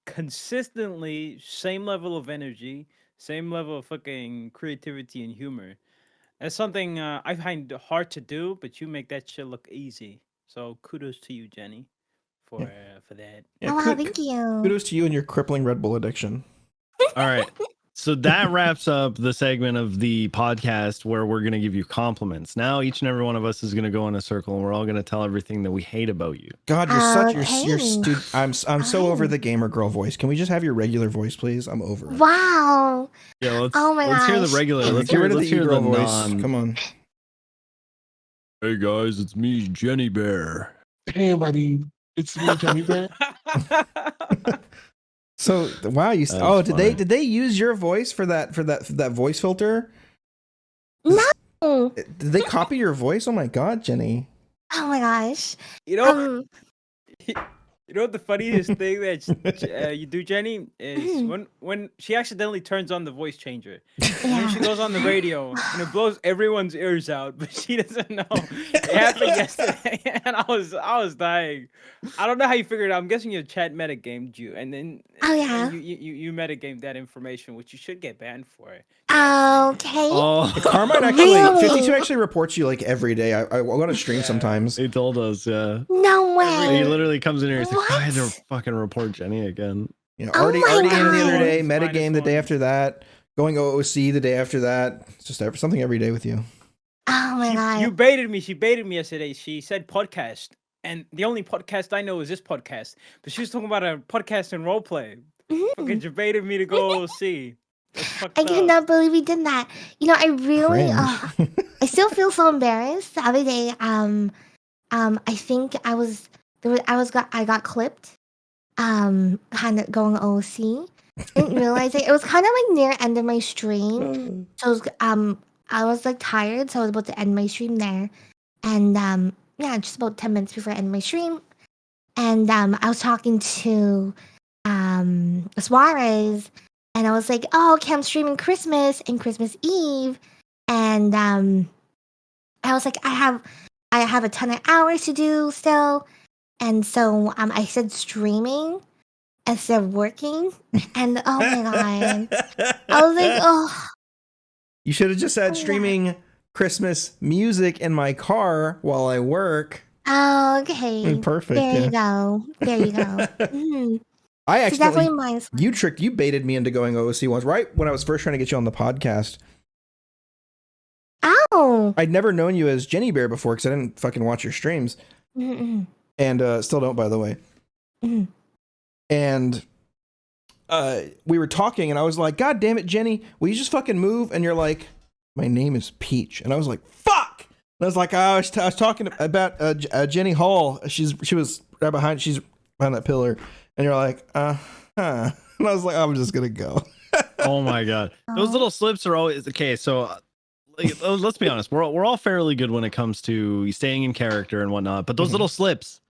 consistently same level of energy, same level of fucking creativity and humor. That's something I find hard to do, but you make that shit look easy. So kudos to you, Jenny, for that. Yeah, wow, thank you. Kudos to you and your crippling Red Bull addiction. All right. So that wraps up the segment of the podcast where we're going to give you compliments. Now each and every one of us is going to go in a circle and we're all going to tell everything that we hate about you. God, you're I'm so over the gamer girl voice. Can we just have your regular voice, please? I'm over it. Wow. Yeah, let's gosh. hear the regular. Let's get rid of let's the hear girl the voice. Come on. Hey guys, it's me, Jennybear. Hey buddy, it's me, Jennybear. So wow, did they use your voice for that voice filter? No. Did they copy your voice? Oh my god, Jenny. Oh my gosh. You know, you know what the funniest thing that you do, Jenny, is when she accidentally turns on the voice changer. And then she goes on the radio and it blows everyone's ears out, but she doesn't know. It happened yesterday, and I was dying. I don't know how you figured it out. I'm guessing your chat metagamed you, and then you metagamed that information, which you should get banned for. Okay. Oh, Carmine actually, 52 actually reports you like every day. I want to stream sometimes. He told us, yeah. No way. He literally comes in here and says, I had to fucking report Jenny again. You know, Oh already my in the other God. day, metagame the day after that, going OOC the day after that. It's just something every day with you. Oh my god. You baited me. She baited me yesterday. She said podcast, and the only podcast I know is this podcast. But she was talking about a podcast and roleplay. Fucking you baited me to go see. I cannot believe we did that. You know, I really, I still feel so embarrassed. The other day, I think I got clipped, kind of going OC. Didn't realize it. It was kind of like near end of my stream. So it was, I was like tired, so I was about to end my stream there, and yeah, just about 10 minutes before I end my stream, and I was talking to Suarez. And I was like, oh, okay, I'm streaming Christmas and Christmas Eve. And I was like, I have a ton of hours to do still. And so I said streaming instead of working. And oh my god. I was like, oh. You should have just said streaming Christmas music in my car while I work. Oh, okay. Perfect. There you go. There you go. I actually, so you baited me into going OOC once, right when I was first trying to get you on the podcast. Oh. I'd never known you as Jennybear before because I didn't fucking watch your streams. And still don't, by the way. And we were talking and I was like, God damn it, Jenny, will you just fucking move? And you're like, my name is Peach. And I was like, fuck. And I was like, I was talking about Jenny Hall. She was right behind, she's behind that pillar. And you're like, And I was like, I'm just going to go. Oh my God. Those little slips are always okay. So like, let's be honest, we're all fairly good when it comes to staying in character and whatnot, but those little slips,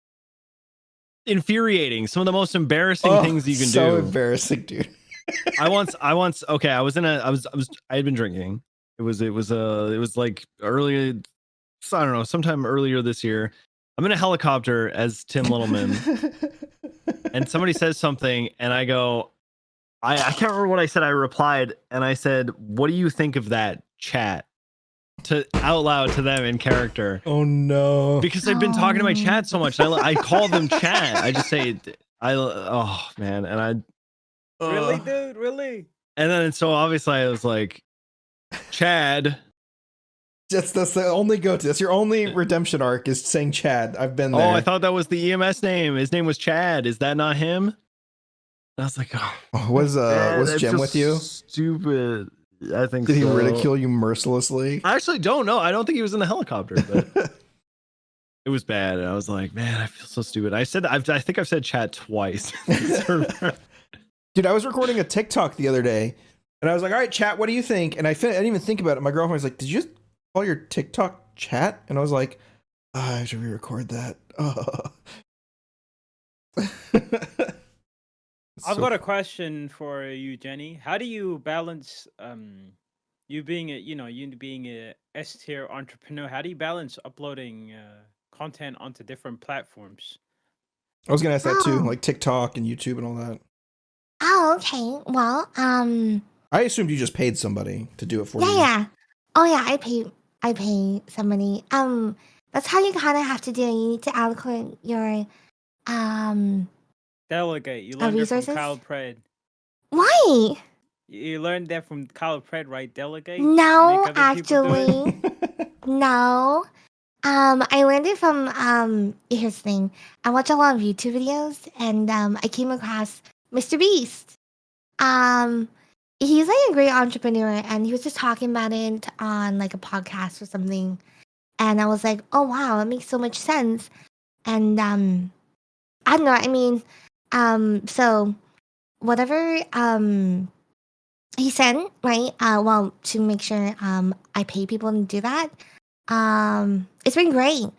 infuriating. Some of the most embarrassing things you can do. So embarrassing, dude. I once okay, I had been drinking. It was like earlier, I don't know, sometime earlier this year. I'm in a helicopter as Tim Littleman, and somebody says something, and I go, I can't remember what I said. I replied, and I said, "What do you think of that, chat?" Out loud to them in character. Oh no! Because I've been talking to my chat so much. I call them chat. I just say, oh man, and I really, dude, really. And then so obviously I was like, Chad. That's the only go-to. That's your only redemption arc is saying Chad. I've been there. Oh, I thought that was the EMS name. His name was Chad. Is that not him? And I was like, oh. Was Jem with you? Stupid. I think. Did he ridicule you mercilessly? I actually don't know. I don't think he was in the helicopter, but it was bad. And I was like, man, I feel so stupid. I think I've said chat twice. Dude, I was recording a TikTok the other day, and I was like, all right, chat, what do you think? And I didn't even think about it. My girlfriend was like, did you just call your TikTok chat? And I was like, I should re-record that. I've got a question for you, Jenny. How do you balance you being a S-tier entrepreneur? How do you balance uploading content onto different platforms? I was gonna ask that too, like TikTok and YouTube and all that. Oh, okay. Well, I assumed you just paid somebody to do it for you. yeah. Oh yeah, I pay somebody. That's how you kind of have to do it. You need to allocate your delegate. You learned that from resources? Kyle Pred. Why? You learned that from Kyle Pred, right? Delegate. No, Make other people do it? actually, no. I learned it from here's the thing. I watch a lot of YouTube videos, and I came across Mr. Beast. He's like a great entrepreneur, and he was just talking about it on like a podcast or something. And I was like, oh wow, it makes so much sense. And I don't know, I mean, so whatever he said, right? Well, to make sure I pay people to do that. It's been great.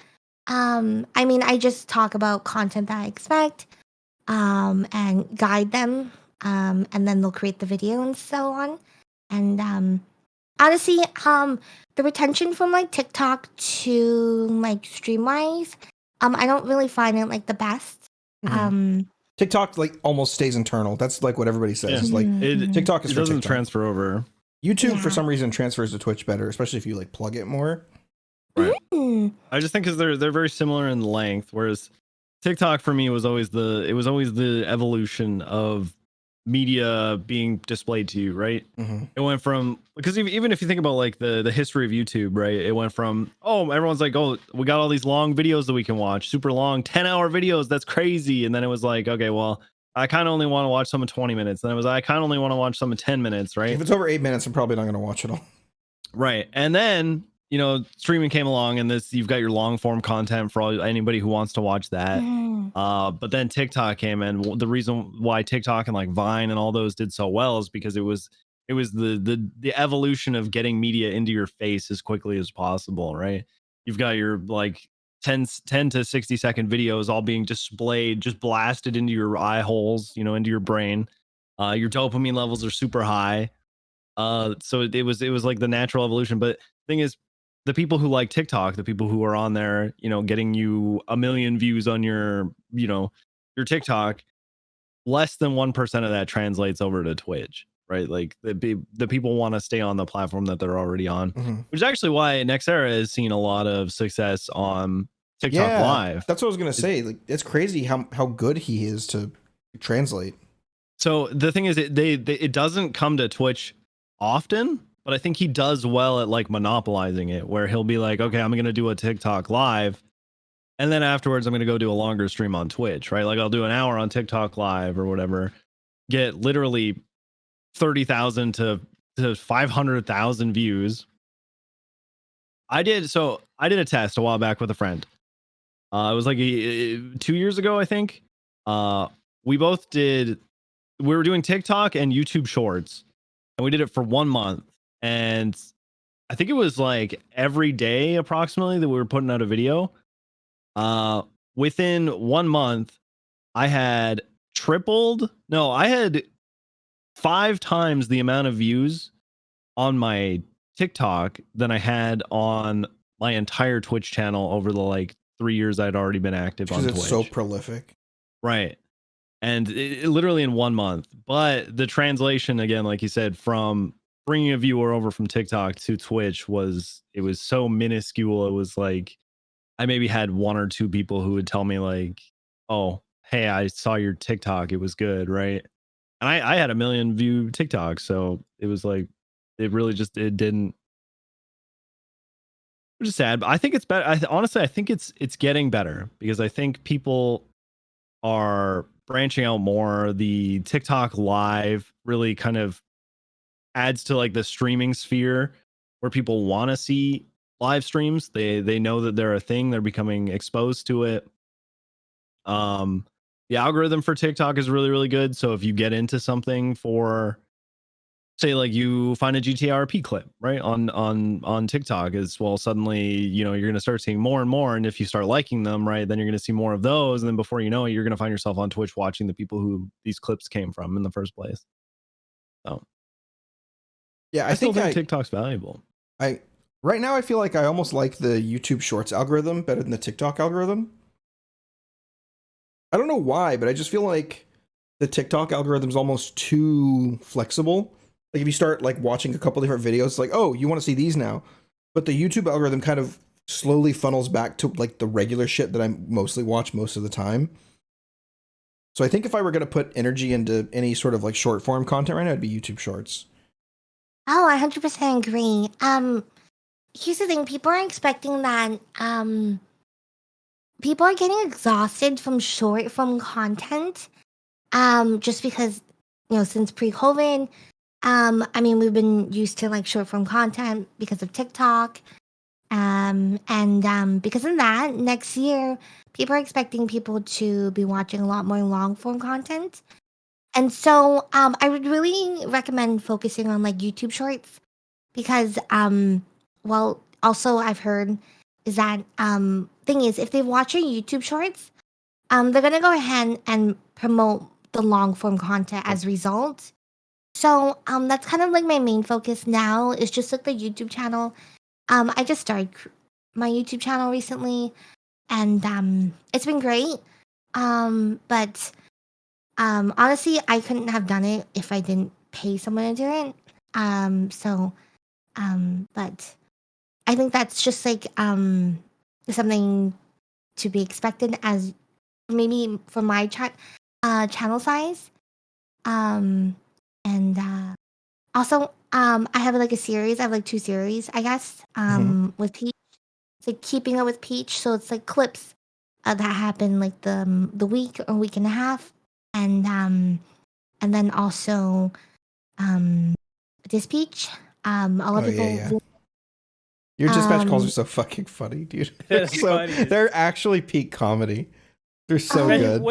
I mean, I just talk about content that I expect, and guide them, and then they'll create the video and so on. And honestly, the retention from like TikTok to like Streamwise, I don't really find it like the best. TikTok like almost stays internal. That's like what everybody says. Yeah. It's like TikTok is It for doesn't TikTok. transfer over. YouTube for some reason transfers to Twitch better, especially if you like plug it more. Right. Mm. I just think because they're very similar in length, whereas TikTok for me was always the evolution of media being displayed to you, right? It went from, because even if you think about like the history of YouTube, right? It went from, oh, everyone's like, oh, we got all these long videos that we can watch, super long 10-hour videos, that's crazy. And then it was like, okay, well, I kind of only want to watch some in 20 minutes. Then it was, I kind of only want to watch some in 10 minutes, right? If it's over 8 minutes, I'm probably not going to watch it all. Right. And then, you know, streaming came along, and you've got your long form content for anybody who wants to watch that. But then TikTok came in. The reason why TikTok and like Vine and all those did so well is because it was the evolution of getting media into your face as quickly as possible, right? You've got your like 10 to 60 second videos all being displayed, just blasted into your eye holes, you know, into your brain. Your dopamine levels are super high. So it was like the natural evolution. But the thing is, the people who like TikTok, the people who are on there, you know, getting you 1 million views on your TikTok, less than 1% of that translates over to Twitch, right? Like the people want to stay on the platform that they're already on, which is actually why Nexera has seen a lot of success on TikTok Live. That's what I was gonna say. Like, it's crazy how good he is to translate. So the thing is, it doesn't come to Twitch often, but I think he does well at like monopolizing it, where he'll be like, okay, I'm going to do a TikTok Live, and then afterwards I'm going to go do a longer stream on Twitch, right? Like I'll do an hour on TikTok Live or whatever, get literally 30,000 to 500,000 views. I did a test a while back with a friend. It was like 2 years ago, I think. We were doing TikTok and YouTube Shorts, and we did it for 1 month. And I think it was like every day approximately that we were putting out a video. Within 1 month, I had I had 5 times the amount of views on my TikTok than I had on my entire Twitch channel over the like 3 years I'd already been active on Twitch. Because it's so prolific. Right. And it literally in 1 month. But the translation, again, like you said, from bringing a viewer over from TikTok to Twitch was so minuscule. It was like I maybe had 1 or 2 people who would tell me like, oh, hey, I saw your TikTok. It was good. Right. And I had 1 million view TikTok. So it was like, it really just, it didn't. It was just sad. But I think it's better. Honestly, I think it's getting better because I think people are branching out more. The TikTok live really kind of adds to like the streaming sphere where people want to see live streams. They know that they're a thing. They're becoming exposed to it. The algorithm for TikTok is really, really good. So if you get into something for, say, like you find a GTARP clip, right, on TikTok, as well, suddenly, you know, you're going to start seeing more and more. And if you start liking them, right, then you're going to see more of those. And then before you know it, you're going to find yourself on Twitch watching the people who these clips came from in the first place. So yeah, I still think TikTok's valuable. Right now I feel like I almost like the YouTube Shorts algorithm better than the TikTok algorithm. I don't know why, but I just feel like the TikTok algorithm is almost too flexible. Like if you start like watching a couple different videos, it's like, oh, you want to see these now. But the YouTube algorithm kind of slowly funnels back to like the regular shit that I mostly watch most of the time. So I think if I were going to put energy into any sort of like short form content right now, it'd be YouTube Shorts. Oh, I 100% agree. Here's the thing: people are expecting that. People are getting exhausted from short form content. Just because, you know, since pre-COVID, I mean, we've been used to like short form content because of TikTok. And because of that, next year, people are expecting people to be watching a lot more long form content. And so, I would really recommend focusing on like YouTube Shorts because, well, also I've heard is that, thing is, if they watch your YouTube Shorts, they're gonna go ahead and promote the long form content as a result. So, that's kind of like my main focus now is just like the YouTube channel. I just started my YouTube channel recently, and it's been great. But honestly, I couldn't have done it if I didn't pay someone to do it. But I think that's just like something to be expected as maybe for my channel size. And also I have like a series. I have like 2 series, I guess. With Peach, it's like Keeping Up with Peach. So it's like clips that happen like the week or week and a half, and then also this Peach. A lot of people. Yeah. Your dispatch calls are so fucking funny, dude. They're actually peak comedy. They're so good.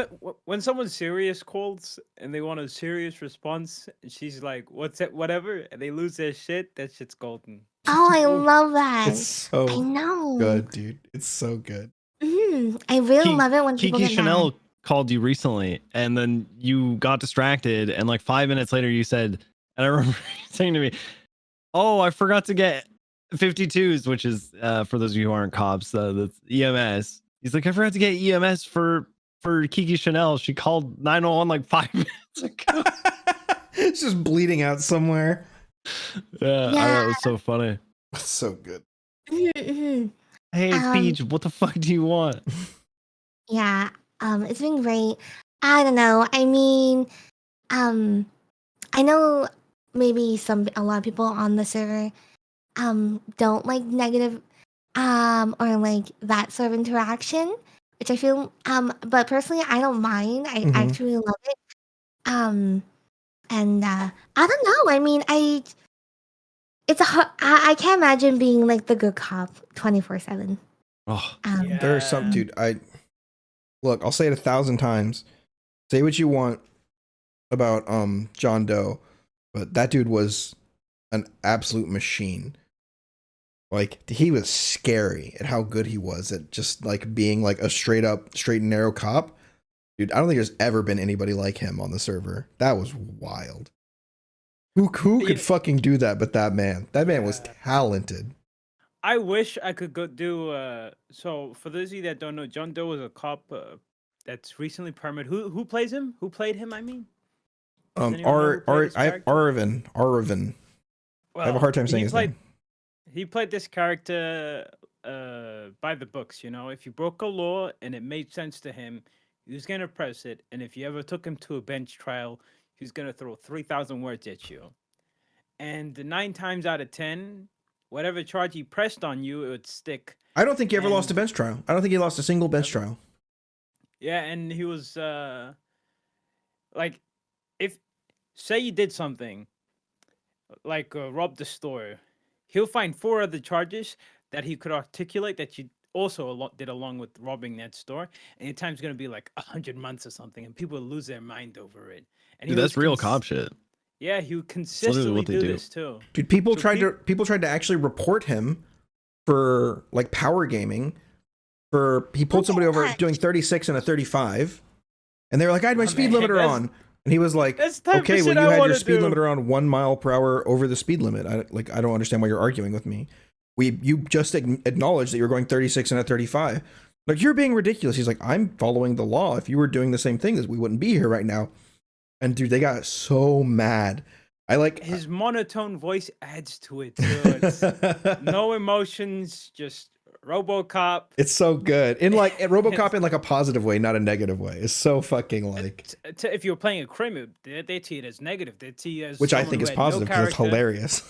When someone serious calls and they want a serious response, and she's like, "What's it? Whatever," and they lose their shit. That shit's golden. Oh, I love that. It's so I know. good, dude. It's so good. I really love it when people Kiki get Chanel mad. called you recently, and then you got distracted, and like 5 minutes later, you said, and I remember saying to me, "Oh, I forgot to get 52s," which is for those of you who aren't cops, that's EMS. He's like, I forgot to get EMS for Kiki Chanel. She called 911 like 5 minutes ago. It's just bleeding out somewhere. Yeah, I thought it was so funny. That's so good. Mhm. Hey, Peach, what the fuck do you want? Yeah, it's been great. I don't know. I mean, I know maybe a lot of people on the server don't like negative or like that sort of interaction, which I feel but personally I don't mind. I actually love it. And I don't know. I mean, I can't imagine being like the good cop 24/7. Oh, There's some dude. Look, I'll say it 1,000 times. Say what you want about John Doe, but that dude was an absolute machine. Like he was scary at how good he was at just like being like a straight and narrow cop. Dude, I don't think there's ever been anybody like him on the server. That was wild. Who could fucking do that but that man? That man was talented. I wish I could go do. So for those of you that don't know, John Doe was a cop that's recently permitted. Who plays him? Who played him? I mean, Arvin. Well, I have a hard time saying his name. He played this character by the books. You know, if you broke a law and it made sense to him, he was gonna press it. And if you ever took him to a bench trial, he was gonna throw 3,000 words at you. And 9 times out of 10. Whatever charge he pressed on you, it would stick. I don't think he ever lost a bench trial. I don't think he lost a single bench trial. Yeah, and he was like, if say you did something like rob the store, he'll find 4 other charges that he could articulate that you also did along with robbing that store, and your time's gonna be like 100 months or something, and people will lose their mind over it. And dude, that's real cop shit. Yeah, he would consistently do this too. Dude, people tried to actually report him for like power gaming. He pulled somebody over doing 36 and a 35, and they were like, "I had my speed limiter on," and he was like, "Okay, well, you had your speed limiter on 1 mile per hour over the speed limit. I don't understand why you're arguing with me. You just acknowledged that you're going 36 and a 35. Like you're being ridiculous." He's like, "I'm following the law. If you were doing the same thing, we wouldn't be here right now." And dude, they got so mad. I like his monotone voice adds to it too. It's no emotions, just Robocop. It's so good in like Robocop in like a positive way, not a negative way. It's so fucking like. If you're playing a crime, they see it as negative. They see it as which I think is positive because it's hilarious.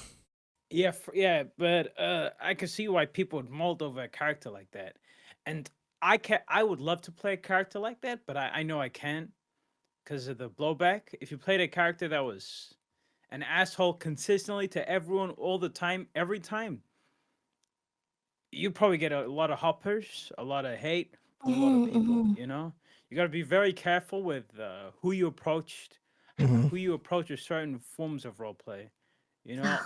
Yeah, but I can see why people would mold over a character like that, and I would love to play a character like that, but I know I can't. Because of the blowback. If you played a character that was an asshole consistently to everyone all the time, every time, you probably get a lot of hoppers, a lot of hate from a lot of people. You know, you got to be very careful with who you approached, who you approach with certain forms of roleplay. You know,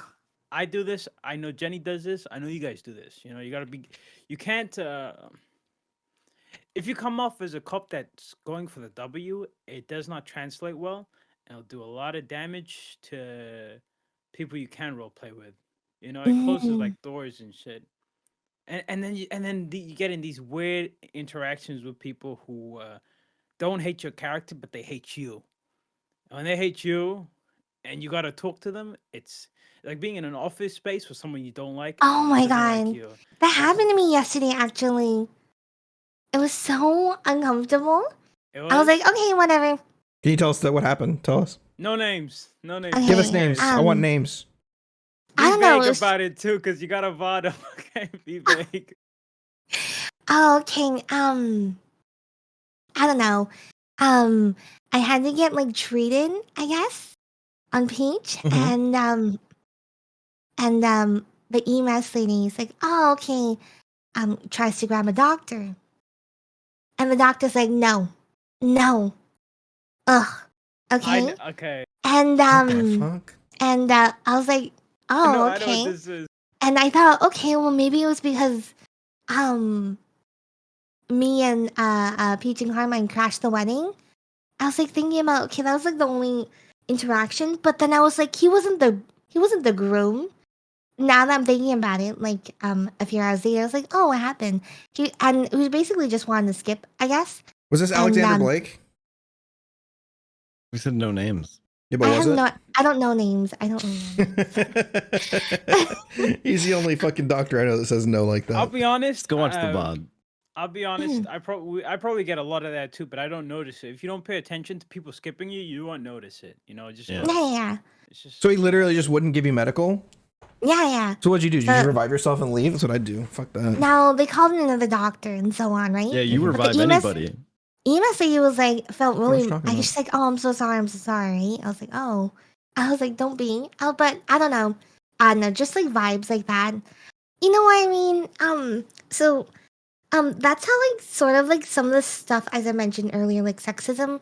I do this. I know Jenny does this. I know you guys do this. You know, you can't. If you come off as a cop that's going for the W, it does not translate well, and it'll do a lot of damage to people you can roleplay with. You know, it closes like doors and shit. And then you get in these weird interactions with people who don't hate your character, but they hate you. And when they hate you, and you gotta talk to them, it's like being in an office space with someone you don't like. Oh my god, that happened to me yesterday. Actually. It was so uncomfortable. I was like, okay, whatever. Can you tell us what happened? Tell us. No names. Okay, give us names. I want names. Be vague about it too, because you got a VOD. Okay, be vague. Okay. I don't know. I had to get like treated, I guess, on Peach, and the EMS lady is like, oh, okay. Tries to grab a doctor. And the doctor's like, no. Ugh. Okay. Okay. And and I was like, oh, okay. I know what this is. And I thought, okay, well maybe it was because me and Peach and Carmine crashed the wedding. I was like thinking about, okay, that was like the only interaction, but then I was like, he wasn't the groom. Now that I'm thinking about it, like a few hours later, I was like, "Oh, what happened?" And we basically just wanted to skip, I guess. Was this Alexander Blake? We said no names. Yeah, but was it? I don't know names. I don't know names. He's the only fucking doctor I know that says no like that. I'll be honest. Go watch the VOD. I'll be honest. I probably get a lot of that too, but I don't notice it. If you don't pay attention to people skipping you, you won't notice it. You know, just yeah. It's just, so he literally just wouldn't give you medical. Yeah. So what'd you do? Did you revive yourself and leave? That's what I'd do. Fuck that. No, they called in another doctor and so on, right? Yeah, you revive anybody. EMS lady was like, felt really. She's like, oh, I'm so sorry. I was like, oh. I was like, don't be. Oh, but I don't know. Just like vibes like that. You know what I mean? So, that's how like sort of like some of the stuff, as I mentioned earlier, like sexism.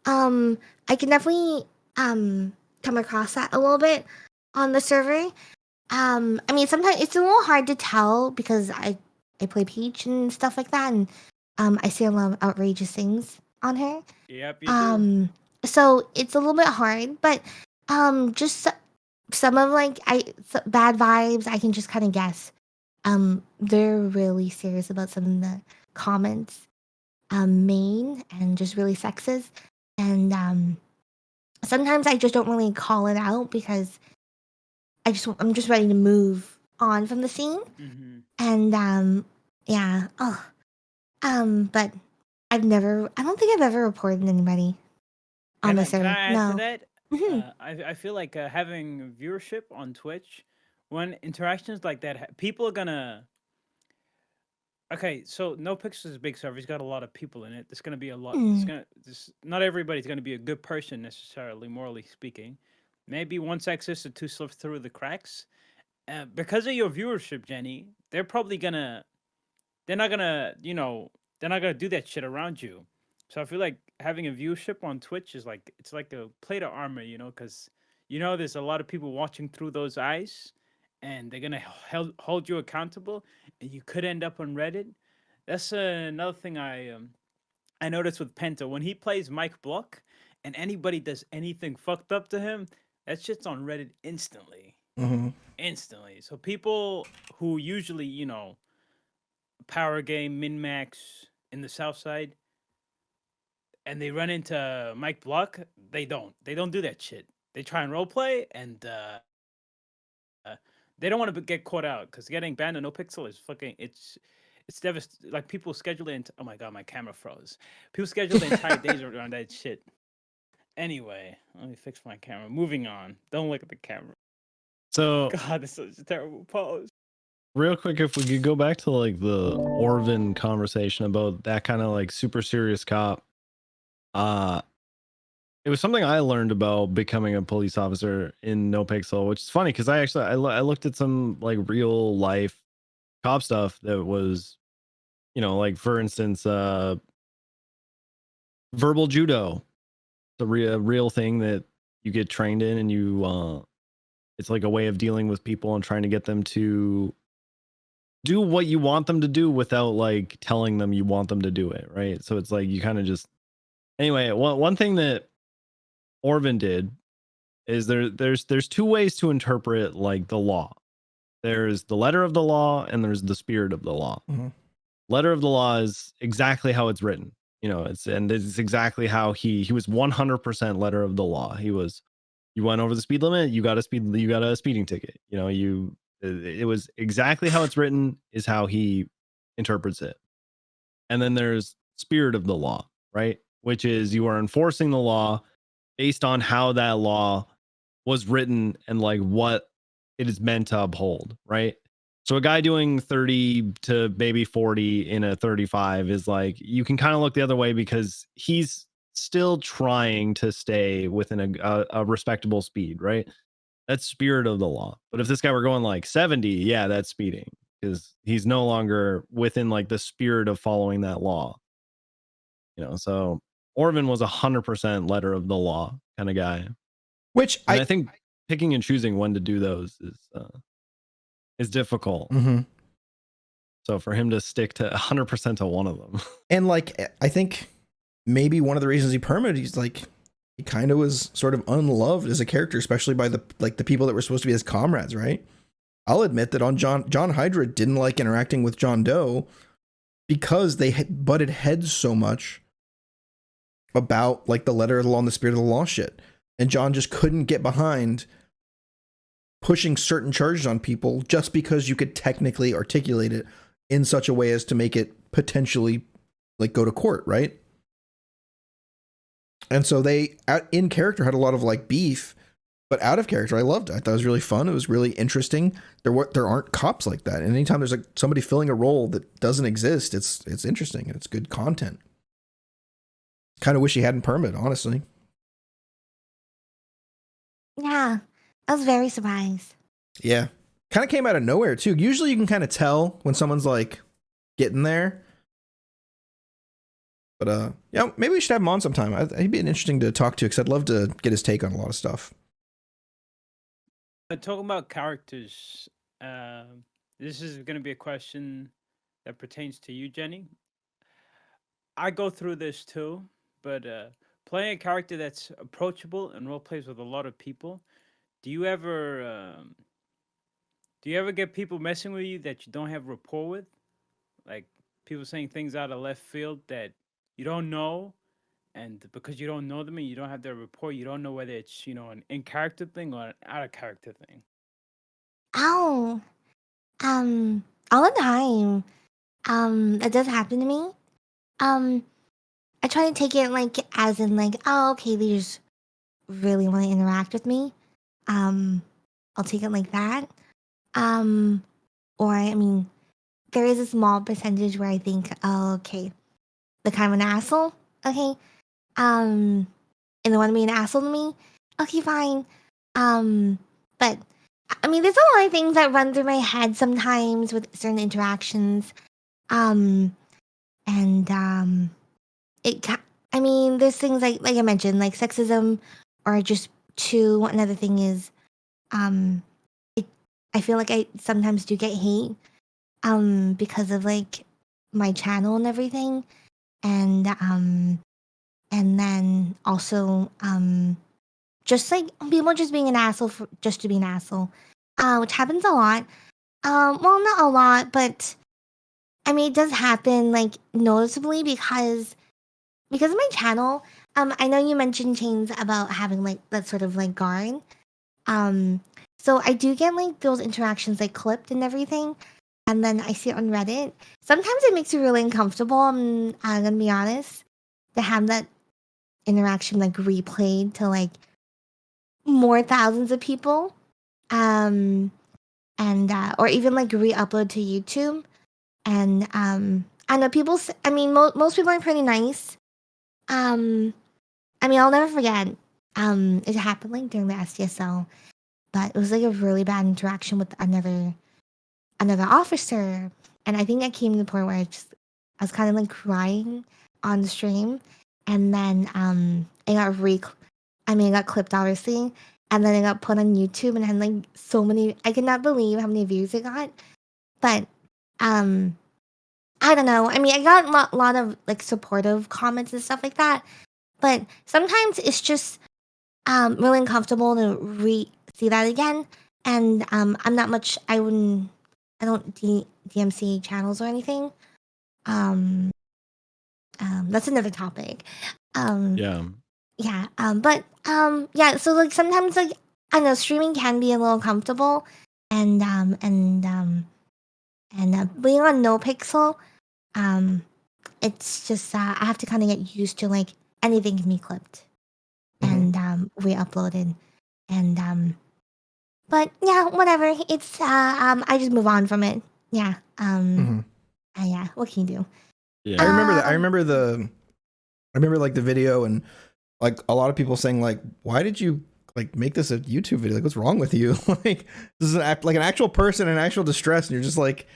I can definitely come across that a little bit on the server. I mean, sometimes it's a little hard to tell because I play Peach and stuff like that, and I see a lot of outrageous things on her. Yep, you do. So it's a little bit hard, but just some of like bad vibes I can just kind of guess. They're really serious about some of the comments, mean and just really sexist, and sometimes I just don't really call it out because I'm just ready to move on from the scene. Mm-hmm. And yeah. But I don't think I've ever reported anybody on the server. Can I add to that? Mhm. I feel like having viewership on Twitch, when interactions like that, people are gonna. Okay, so Nopixel is a big server. He's got a lot of people in it. There's gonna be a lot. Not everybody's gonna be a good person necessarily, morally speaking. Maybe one sexist or two slip through the cracks. Because of your viewership, Jenny, they're probably gonna. They're not gonna, they're not gonna do that shit around you. So I feel like having a viewership on Twitch is like it's like a plate of armor, because there's a lot of people watching through those eyes, and they're gonna hold you accountable, and you could end up on Reddit. That's another thing I noticed with Penta when he plays Mike Block, and anybody does anything fucked up to him, that shit's on Reddit instantly. Mm-hmm. Instantly. So people who usually power game min max in the South Side, and they run into Mike Block, they don't do that shit. They try and roleplay, and they don't want to get caught out because getting banned on Nopixel is fucking it's devastating. Like people schedule it. Oh my god, my camera froze. People schedule the entire days around that shit. Anyway, let me fix my camera. Moving on. Don't look at the camera. So God, this is such a terrible pose. Real quick, if we could go back to like the Orvin conversation about that kind of like super serious cop. It was something I learned about becoming a police officer in Nopixel, which is funny because I looked at some like real life cop stuff that was, like for instance, verbal judo, the real thing that you get trained in, and you it's like a way of dealing with people and trying to get them to do what you want them to do without like telling them you want them to do it, right? So it's like you kind of just anyway. One thing that Orvin did is there's two ways to interpret like the law. There's the letter of the law and there's the spirit of the law. Mm-hmm. Letter of the law is exactly how it's written. It's exactly how he was 100% letter of the law. You went over the speed limit, you got a speeding ticket. It was exactly how it's written is how he interprets it. And then there's spirit of the law, right? Which is you are enforcing the law based on how that law was written and like what it is meant to uphold, right? So a guy doing 30 to maybe 40 in a 35 is like, you can kind of look the other way because he's still trying to stay within a respectable speed, right? That's spirit of the law. But if this guy were going like 70, yeah, that's speeding because he's no longer within like the spirit of following that law. So Orvin was 100% letter of the law kind of guy. Which I think picking and choosing when to do those is difficult. Mm-hmm. So for him to stick to 100% to one of them. And like, I think maybe one of the reasons he permitted, he's like, he kind of was sort of unloved as a character, especially by the people that were supposed to be his comrades, right? I'll admit that on John Hydra didn't like interacting with John Doe because they had butted heads so much about like the letter of the law and the spirit of the law shit. And John just couldn't get behind pushing certain charges on people just because you could technically articulate it in such a way as to make it potentially like go to court, right? And so they in character had a lot of like beef, but out of character I loved it. I thought it was really fun. It was really interesting. There aren't cops like that. And anytime there's like somebody filling a role that doesn't exist, it's interesting and it's good content. Kind of wish he hadn't permit, honestly. Yeah, I was very surprised. Yeah. Kind of came out of nowhere too. Usually you can kind of tell when someone's like getting there. But yeah, maybe we should have him on sometime. He'd be interesting to talk to because I'd love to get his take on a lot of stuff. Talking about characters, this is going to be a question that pertains to you, Jenny. I go through this too, but playing a character that's approachable and role plays with a lot of people, do you ever get people messing with you that you don't have rapport with? Like people saying things out of left field that you don't know, and because you don't know them and you don't have their rapport, you don't know whether it's an in character thing or an out of character thing. Oh, all the time. It does happen to me. I try to take it like as in like, oh, okay, they just really want to interact with me. I'll take it like that. Or I mean, there is a small percentage where I think, oh, okay, they're kind of an asshole. Okay, and they want to be an asshole to me. Okay, fine. But I mean, there's a lot of things that run through my head sometimes with certain interactions. I mean, there's things like I mentioned, like sexism, or just another thing is, I feel like I sometimes do get hate, because of like my channel and everything, and then also, just like people just being an asshole just to be an asshole, which happens a lot. Well, not a lot, but I mean, it does happen like noticeably because of my channel. I know you mentioned Chains about having like that sort of like guard. So I do get like those interactions like clipped and everything, and then I see it on Reddit. Sometimes it makes me really uncomfortable. I'm gonna be honest, to have that interaction like replayed to like more thousands of people, and or even like re-upload to YouTube. And I know people. I mean, most people are pretty nice. I mean, I'll never forget. It happened like during the SDSO, but it was like a really bad interaction with another officer, and I think I came to the point where I was kind of like crying on the stream, and then it got clipped obviously, and then it got put on YouTube and had like so many. I could not believe how many views it got, but I don't know. I mean, I got a lot of like supportive comments and stuff like that, but sometimes it's just really uncomfortable to see that again. And I'm not much. I don't DMC channels or anything. That's another topic. Yeah. Yeah. Yeah. So like sometimes like I know streaming can be a little comfortable, and being on Nopixel, it's just I have to kind of get used to like anything can be clipped and re-uploaded, and but yeah, whatever. It's I just move on from it. Yeah. Yeah. What can you do? Yeah. I remember that. I remember like the video and like a lot of people saying like, why did you like make this a YouTube video? Like, what's wrong with you? Like, this is like an actual person in actual distress, and you're just like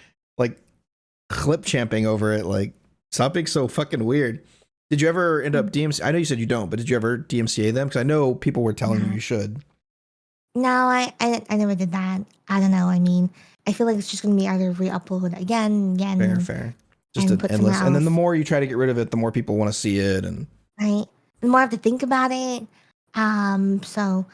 clip champing over it. Like, stop being so fucking weird. Did you ever end up DMC? I know you said you don't, but did you ever DMCA them? Because I know people were telling you should. No, I never did that. I don't know. I mean, I feel like it's just gonna be either re-upload again. Fair. Just an endless. And then the more you try to get rid of it, the more people want to see it, and right. The more I have to think about it. So.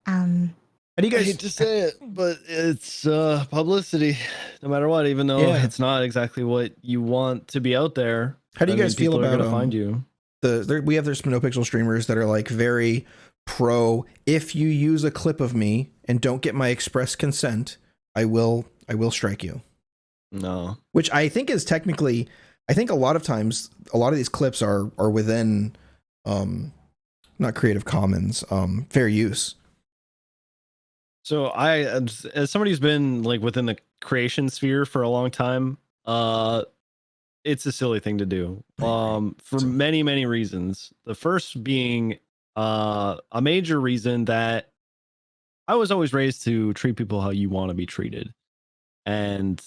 How do you guys? I hate to say it, but it's publicity, no matter what. Even though it's not exactly what you want to be out there. How do you guys feel about gonna find you? We have there's Nopixel streamers that are like very pro. If you use a clip of me and don't get my express consent, I will strike you. No, which I think is technically, I think a lot of times a lot of these clips are within not Creative Commons, fair use. So I, as somebody who's been like within the creation sphere for a long time, it's a silly thing to do, for many reasons. The first being a major reason that I was always raised to treat people how you want to be treated. And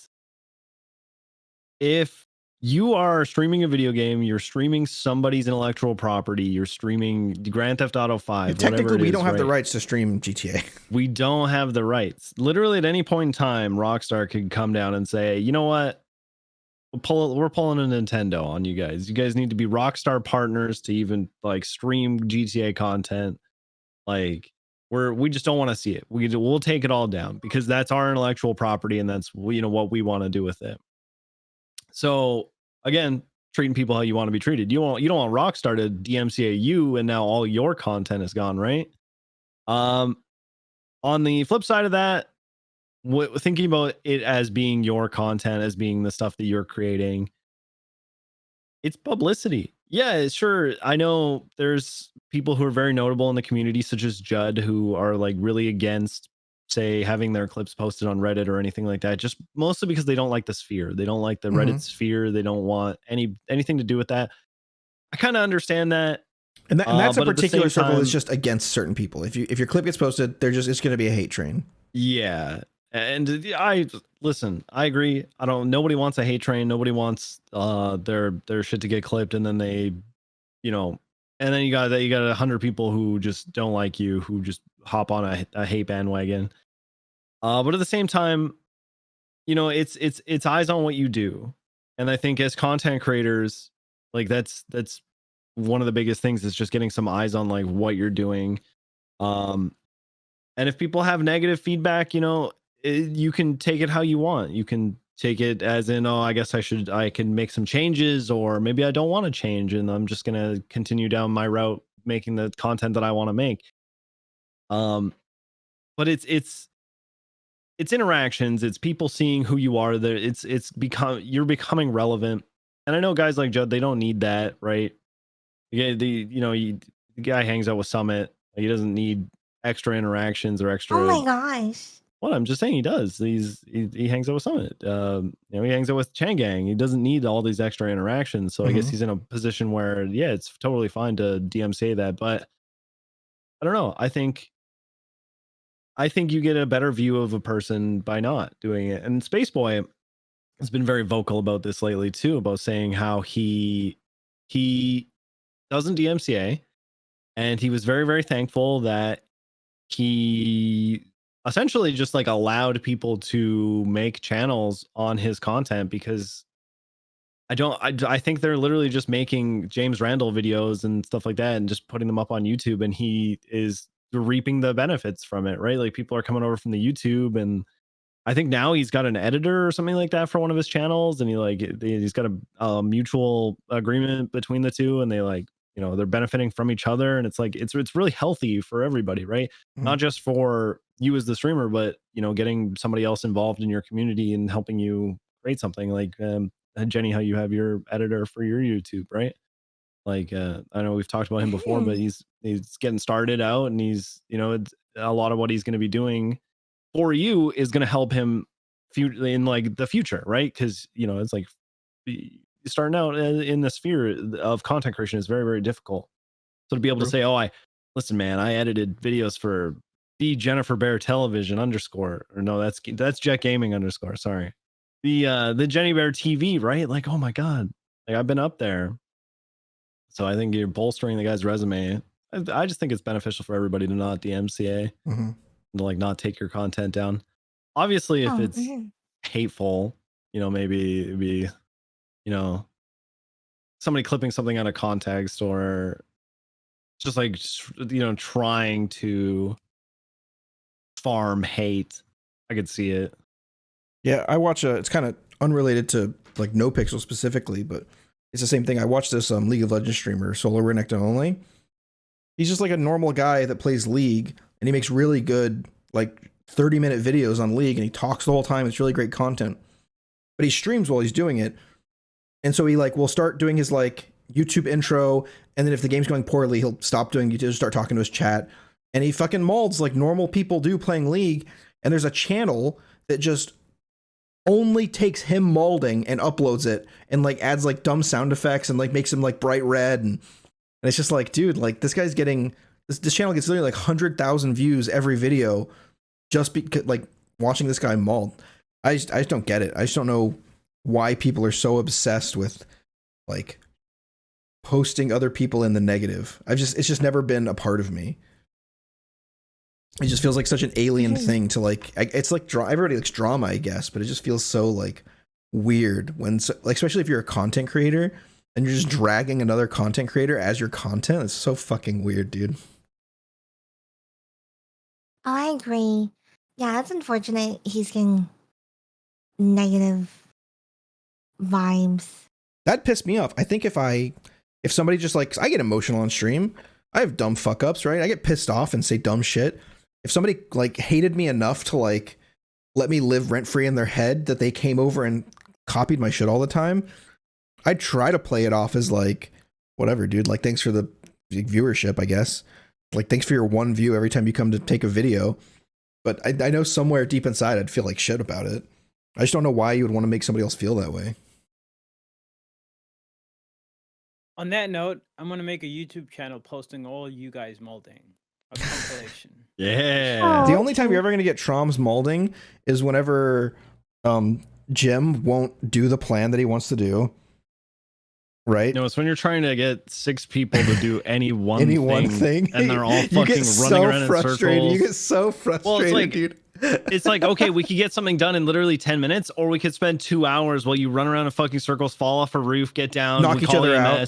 if you are streaming a video game, you're streaming somebody's intellectual property, you're streaming Grand Theft Auto 5. Technically, we don't have the rights to stream GTA. We don't have the rights. Literally, at any point in time, Rockstar could come down and say, you know what? We're pulling a Nintendo on you guys. You guys need to be Rockstar partners to even like stream GTA content. Like, we just don't want to see it. We'll take it all down because that's our intellectual property and that's what we want to do with it. So again, treating people how you want to be treated. You don't want Rockstar to DMCA you and now all your content is gone, right? On the flip side of that, thinking about it as being your content, as being the stuff that you're creating, it's publicity. Yeah, sure. I know there's people who are very notable in the community, such as Judd, who are like really against, say, having their clips posted on Reddit or anything like that, just mostly because they don't like the sphere. They don't like the Reddit sphere. They don't want anything to do with that. I kind of understand that. And that's a particular circle that's just against certain people. If your clip gets posted, it's going to be a hate train. Yeah. And I agree. Nobody wants a hate train. Nobody wants their shit to get clipped. And then they, and then you got 100 people who just don't like you, who just hop on a hate bandwagon. But at the same time, it's eyes on what you do. And I think as content creators, like that's one of the biggest things is just getting some eyes on like what you're doing. And if people have negative feedback, you can take it how you want. You can take it as in, I guess I can make some changes, or maybe I don't want to change and I'm just going to continue down my route, making the content that I want to make. But it's interactions. It's people seeing who you are there. You're becoming relevant. And I know guys like Judd, they don't need that, right? Yeah. The guy hangs out with Summit. He doesn't need extra interactions or extra. Oh my gosh. Well, I'm just saying he does. He hangs out with Summit. He hangs out with Changang. He doesn't need all these extra interactions. So I guess he's in a position where, yeah, it's totally fine to DMCA that. But I don't know. I think you get a better view of a person by not doing it. And Spaceboy has been very vocal about this lately too, about saying how he doesn't DMCA, and he was very, very thankful that he essentially just like allowed people to make channels on his content, because I think they're literally just making James Randall videos and stuff like that and just putting them up on YouTube, and he is reaping the benefits from it, right? Like people are coming over from the YouTube, and I think now he's got an editor or something like that for one of his channels, and he's got a mutual agreement between the two, and they they're benefiting from each other, and it's like it's really healthy for everybody, right? Not just for you as the streamer, but getting somebody else involved in your community and helping you create something, like Jenny, how you have your editor for your YouTube, right? Like I know we've talked about him before, but he's getting started out, and he's a lot of what he's going to be doing for you is going to help him in like the future, right? Because it's like starting out in the sphere of content creation is very, very difficult. So to be able to say, listen, man, I edited videos for the Jennifer Bear Television _ or no, that's Jet Gaming _ sorry, the Jennybear TV, right? Like, oh my god, like I've been up there. So I think you're bolstering the guy's resume. I just think it's beneficial for everybody to not DMCA, and to like not take your content down. Obviously, if it's hateful, maybe it'd be somebody clipping something out of context, or just like trying to farm hate. I could see it. Yeah, I watch it's kind of unrelated to like Nopixel specifically, but it's the same thing. I watched this League of Legends streamer, Solar Renekton Only. He's just like a normal guy that plays League, and he makes really good like 30-minute videos on League, and he talks the whole time. It's really great content, but he streams while he's doing it. And so he will start doing his like YouTube intro, and then if the game's going poorly, he'll stop doing YouTube, start talking to his chat, and he fucking molds like normal people do playing League. And there's a channel that just only takes him molding and uploads it, and like adds like dumb sound effects and like makes him like bright red, and it's just like, dude, like this guy's getting this channel gets literally like 100,000 views every video just because like watching this guy mold. I just don't get it. I just don't know why people are so obsessed with like posting other people in the negative. It's just never been a part of me. It just feels like such an alien thing to like, it's like everybody likes drama, I guess, but it just feels so like weird when like, especially if you're a content creator and you're just dragging another content creator as your content. It's so fucking weird, dude. Oh, I agree. Yeah, it's unfortunate he's getting negative vibes. That pissed me off. I think if somebody just like, I get emotional on stream. I have dumb fuck ups, right? I get pissed off and say dumb shit. If somebody like hated me enough to like let me live rent free in their head that they came over and copied my shit all the time, I'd try to play it off as like, whatever, dude. Like, thanks for the viewership, I guess. Like, thanks for your one view every time you come to take a video. But I know somewhere deep inside I'd feel like shit about it. I just don't know why you would want to make somebody else feel that way. On that note, I'm gonna make a YouTube channel posting all you guys molding. A compilation. Yeah. The only time you're ever going to get Trom's molding is whenever Jim won't do the plan that he wants to do. Right? No, it's when you're trying to get 6 people to do any one thing, and they're all fucking running around in circles. You get so frustrated, well, it's like, dude. It's like, okay, we could get something done in literally 10 minutes, or we could spend 2 hours while you run around in fucking circles, fall off a roof, get down, knock each other out.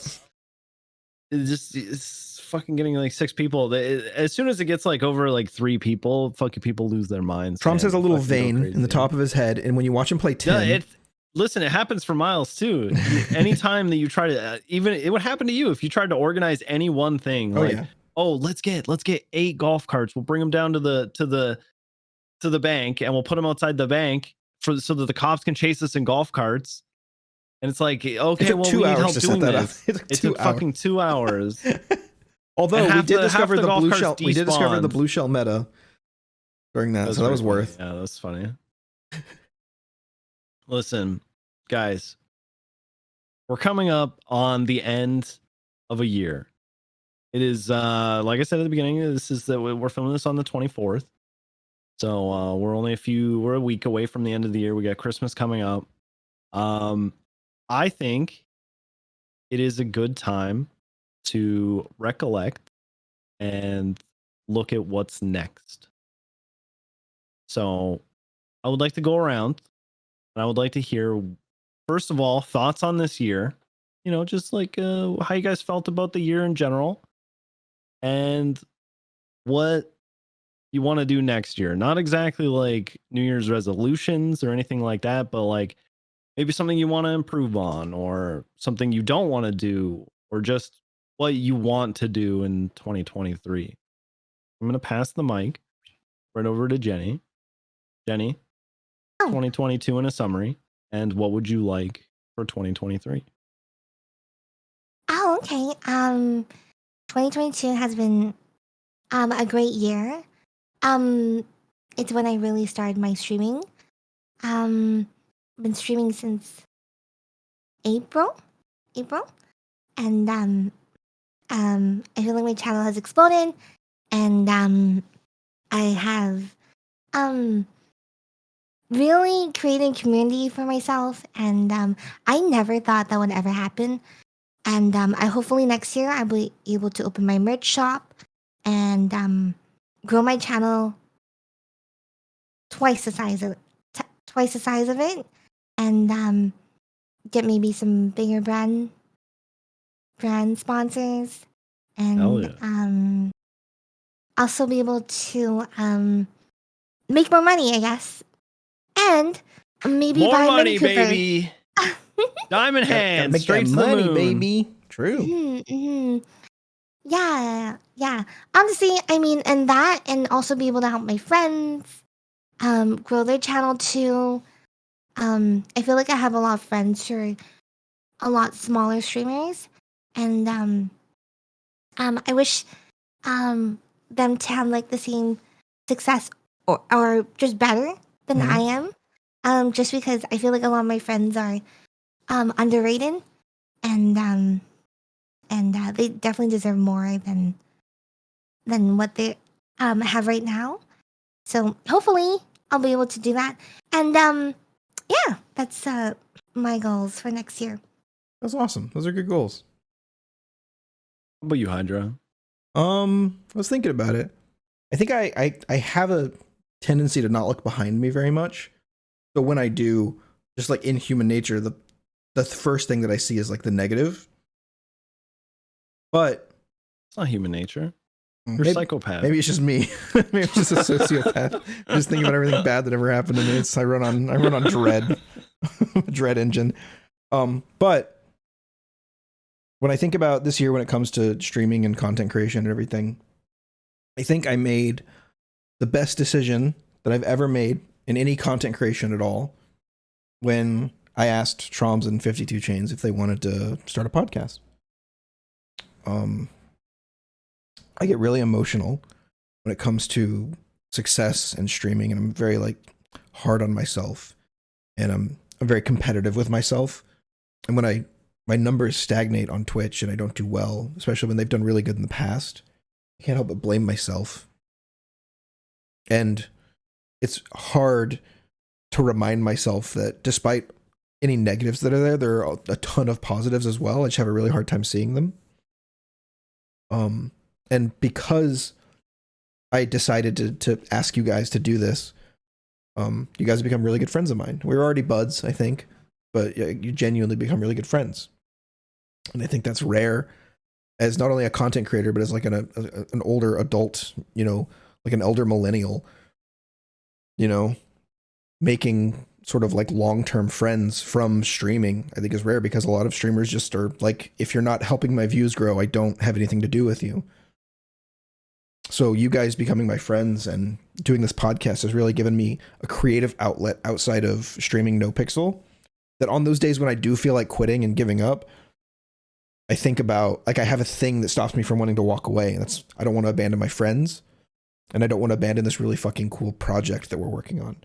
It's fucking getting like 6 people. As soon as it gets like over like 3 people, fucking people lose their minds. Trump has a little vein in the top of his head, and when you watch him play Tim, listen, it happens for Miles too. Anytime that you try to, even it would happen to you if you tried to organize any one thing. Let's get 8 golf carts. We'll bring them down to the bank, and we'll put them outside the bank so that the cops can chase us in golf carts. And it's like, okay, well, we need help doing this. It took fucking 2 hours. Although we did discover the blue shell, we did discover the blue shell meta during that, so that was worth. Yeah, that's funny. Listen, guys, we're coming up on the end of a year. It is, like I said at the beginning, we're filming this on the 24th. So we're a week away from the end of the year. We got Christmas coming up. I think it is a good time to recollect and look at what's next. So I would like to go around and I would like to hear, first of all, thoughts on this year, just like how you guys felt about the year in general and what you want to do next year. Not exactly like New Year's resolutions or anything like that, but like maybe something you want to improve on or something you don't want to do or just what you want to do in 2023. I'm going to pass the mic right over to Jenny. Jenny, 2022 in a summary, and what would you like for 2023? Oh, okay. 2022 has been a great year. It's when I really started my streaming. Been streaming since April, and I feel like my channel has exploded, and I have really created a community for myself, and I never thought that would ever happen. And I hopefully next year I'll be able to open my merch shop and grow my channel twice the size of it, and get maybe some bigger brand sponsors, and also be able to make more money, I guess, and maybe more buy money, a Mini Cooper. baby. Diamond hands, make straight that to money, the moon. baby. True. Mm-hmm. Yeah. Honestly, I mean, and also be able to help my friends grow their channel too. I feel like I have a lot of friends who are a lot smaller streamers, and I wish them to have like the same success or just better than I am. Just because I feel like a lot of my friends are underrated, and they definitely deserve more than what they have right now. So hopefully I'll be able to do that. And yeah, that's my goals for next year. That's awesome. Those are good goals. How about you, Hydra? I was thinking about it. I think I have a tendency to not look behind me very much. So when I do, just like in human nature, the first thing that I see is like the negative. But It's not human nature. You're maybe, a psychopath. Maybe it's just me. Maybe I'm just a sociopath. I'm just thinking about everything bad that ever happened to me. I run on dread, dread engine. But when I think about this year, when it comes to streaming and content creation and everything, I think I made the best decision that I've ever made in any content creation at all when I asked Troms and 52 Chains if they wanted to start a podcast. I get really emotional when it comes to success and streaming, and I'm very like hard on myself, and I'm very competitive with myself. And when my numbers stagnate on Twitch and I don't do well, especially when they've done really good in the past, I can't help but blame myself. And it's hard to remind myself that despite any negatives that are there are a ton of positives as well. I just have a really hard time seeing them. And because I decided to ask you guys to do this, you guys have become really good friends of mine. We were already buds, I think, but you genuinely become really good friends. And I think that's rare as not only a content creator, but as like an older adult, you know, like an elder millennial, you know, making sort of like long-term friends from streaming, I think is rare, because a lot of streamers just are like, if you're not helping my views grow, I don't have anything to do with you. So you guys becoming my friends and doing this podcast has really given me a creative outlet outside of streaming Nopixel, that on those days when I do feel like quitting and giving up, I think about, like, I have a thing that stops me from wanting to walk away. And that's, I don't want to abandon my friends, and I don't want to abandon this really fucking cool project that we're working on.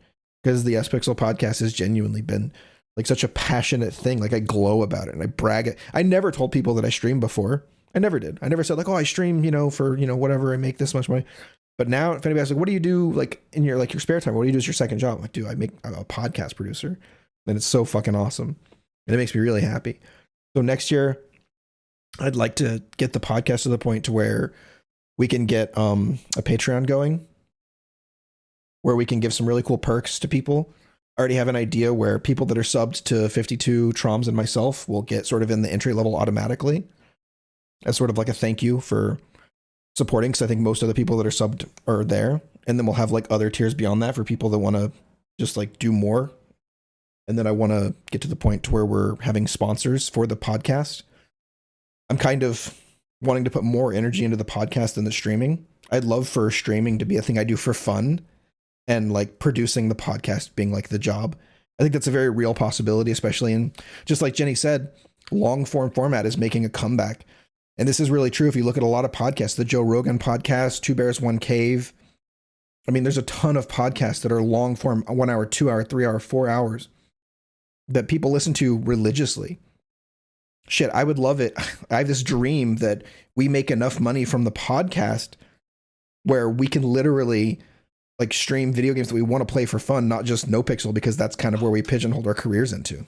Because the Yespixel podcast has genuinely been like such a passionate thing. Like, I glow about it and I brag it. I never told people that I streamed before. I never did. I never said like, oh, I stream, you know, for, you know, whatever, I make this much money. But now if anybody's like, what do you do like in your, like your spare time? What do you do as your second job? I'm like, dude, I'm a podcast producer. And it's so fucking awesome. And it makes me really happy. So next year, I'd like to get the podcast to the point to where we can get a Patreon going, where we can give some really cool perks to people. I already have an idea where people that are subbed to 52 Troms and myself will get sort of in the entry level automatically, as sort of like a thank you for supporting, because I think most of the people that are subbed are there. And then we'll have like other tiers beyond that for people that want to just like do more. And then I want to get to the point to where we're having sponsors for the podcast. I'm kind of wanting to put more energy into the podcast than the streaming. I'd love for streaming to be a thing I do for fun, and like producing the podcast being like the job. I think that's a very real possibility, especially in, just like Jenny said, long form format is making a comeback. And this is really true. If you look at a lot of podcasts, the Joe Rogan podcast, Two Bears, One Cave. I mean, there's a ton of podcasts that are long form, 1 hour, 2 hour, 3 hour, 4 hours that people listen to religiously. Shit, I would love it. I have this dream that we make enough money from the podcast where we can literally like stream video games that we want to play for fun, not just Nopixel, because that's kind of where we pigeonholed our careers into.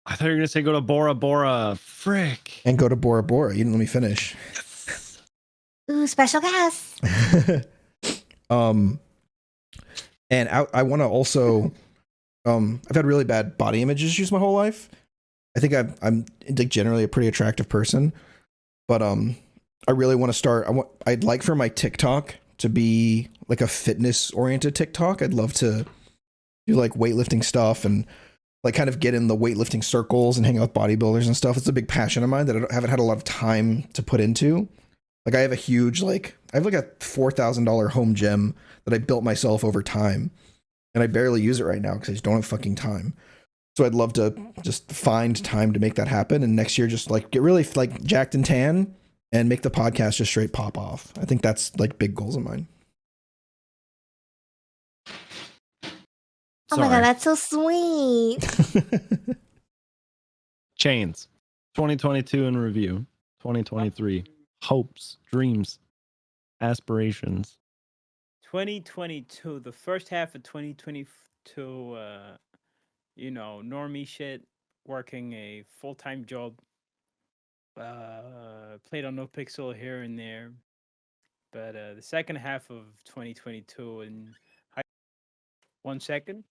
I thought you were going to say go to Bora Bora. Frick. And go to Bora Bora. You didn't let me finish. Ooh, special guest. And I want to also, I've had really bad body image issues my whole life. I think I'm like generally a pretty attractive person, but I really want to start. I'd like for my TikTok to be like a fitness oriented TikTok. I'd love to do like weightlifting stuff and like kind of get in the weightlifting circles and hang out with bodybuilders and stuff. It's a big passion of mine that I haven't had a lot of time to put into. Like I have a huge, like I have like a $4,000 home gym that I built myself over time, and I barely use it right now because I just don't have fucking time. So I'd love to just find time to make that happen. And next year, just like get really like jacked and tan and make the podcast just straight pop off. I think that's like big goals of mine. Oh my God, that's so sweet. Chains. 2022 in review. 2023. Hopes, dreams, aspirations. 2022, the first half of 2022, you know, normie shit, working a full-time job. Played on Nopixel here and there, but the second half of 2022 and 1 second.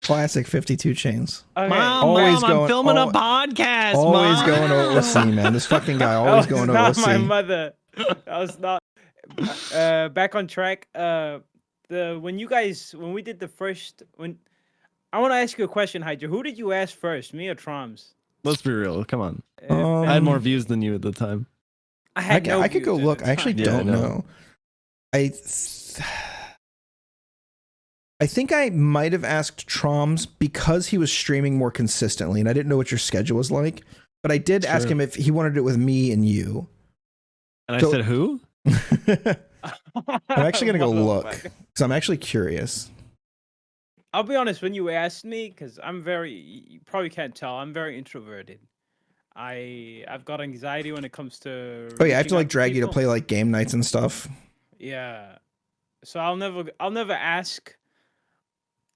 Classic 52 chains. Okay, Always Mom, I'm going- filming al- a podcast. Always Mom. going to OC, man. This fucking guy always that was going to not my OC. mother. That was not. Back on track. When we did the first I want to ask you a question, Hydra. Who did you ask first, me or Troms? Let's be real. Come on. Um, I had more views than you at the time. I had no I could go views at look. the I actually time. Yeah, I don't know. know. I think I might have asked Troms because he was streaming more consistently, and I didn't know what your schedule was like. But I did ask Sure. him if he wanted it with me and you. And I So- said, who? I'm actually gonna go look Motherfucker. because I'm actually curious. I'll be honest, when you asked me, because you probably can't tell, I'm very introverted. I've got anxiety when it comes to. Oh yeah, I have reaching to out like drag you to people. play like game nights and stuff. Yeah, so I'll never ask.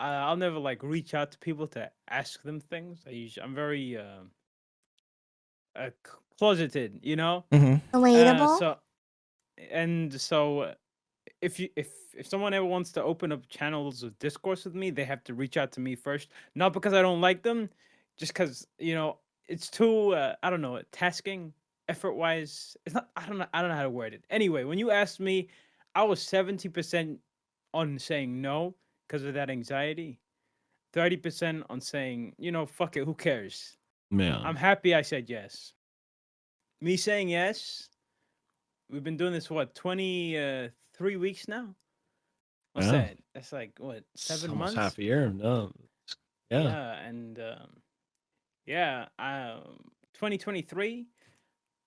I'll never like reach out to people to ask them things. I'm very closeted, you know. Mm-hmm. Relatable. So if someone ever wants to open up channels of discourse with me, they have to reach out to me first. Not because I don't like them, just because it's too I don't know, tasking, effort wise. It's not. I don't know how to word it. Anyway, when you asked me, I was 70% on saying no because of that anxiety. 30% on saying, fuck it, who cares? Yeah. I'm happy I said yes. Me saying yes. We've been doing this 23 weeks now. What's Yeah. that? That's like what, It's 7 almost months? half a year. No. Yeah. And 2023.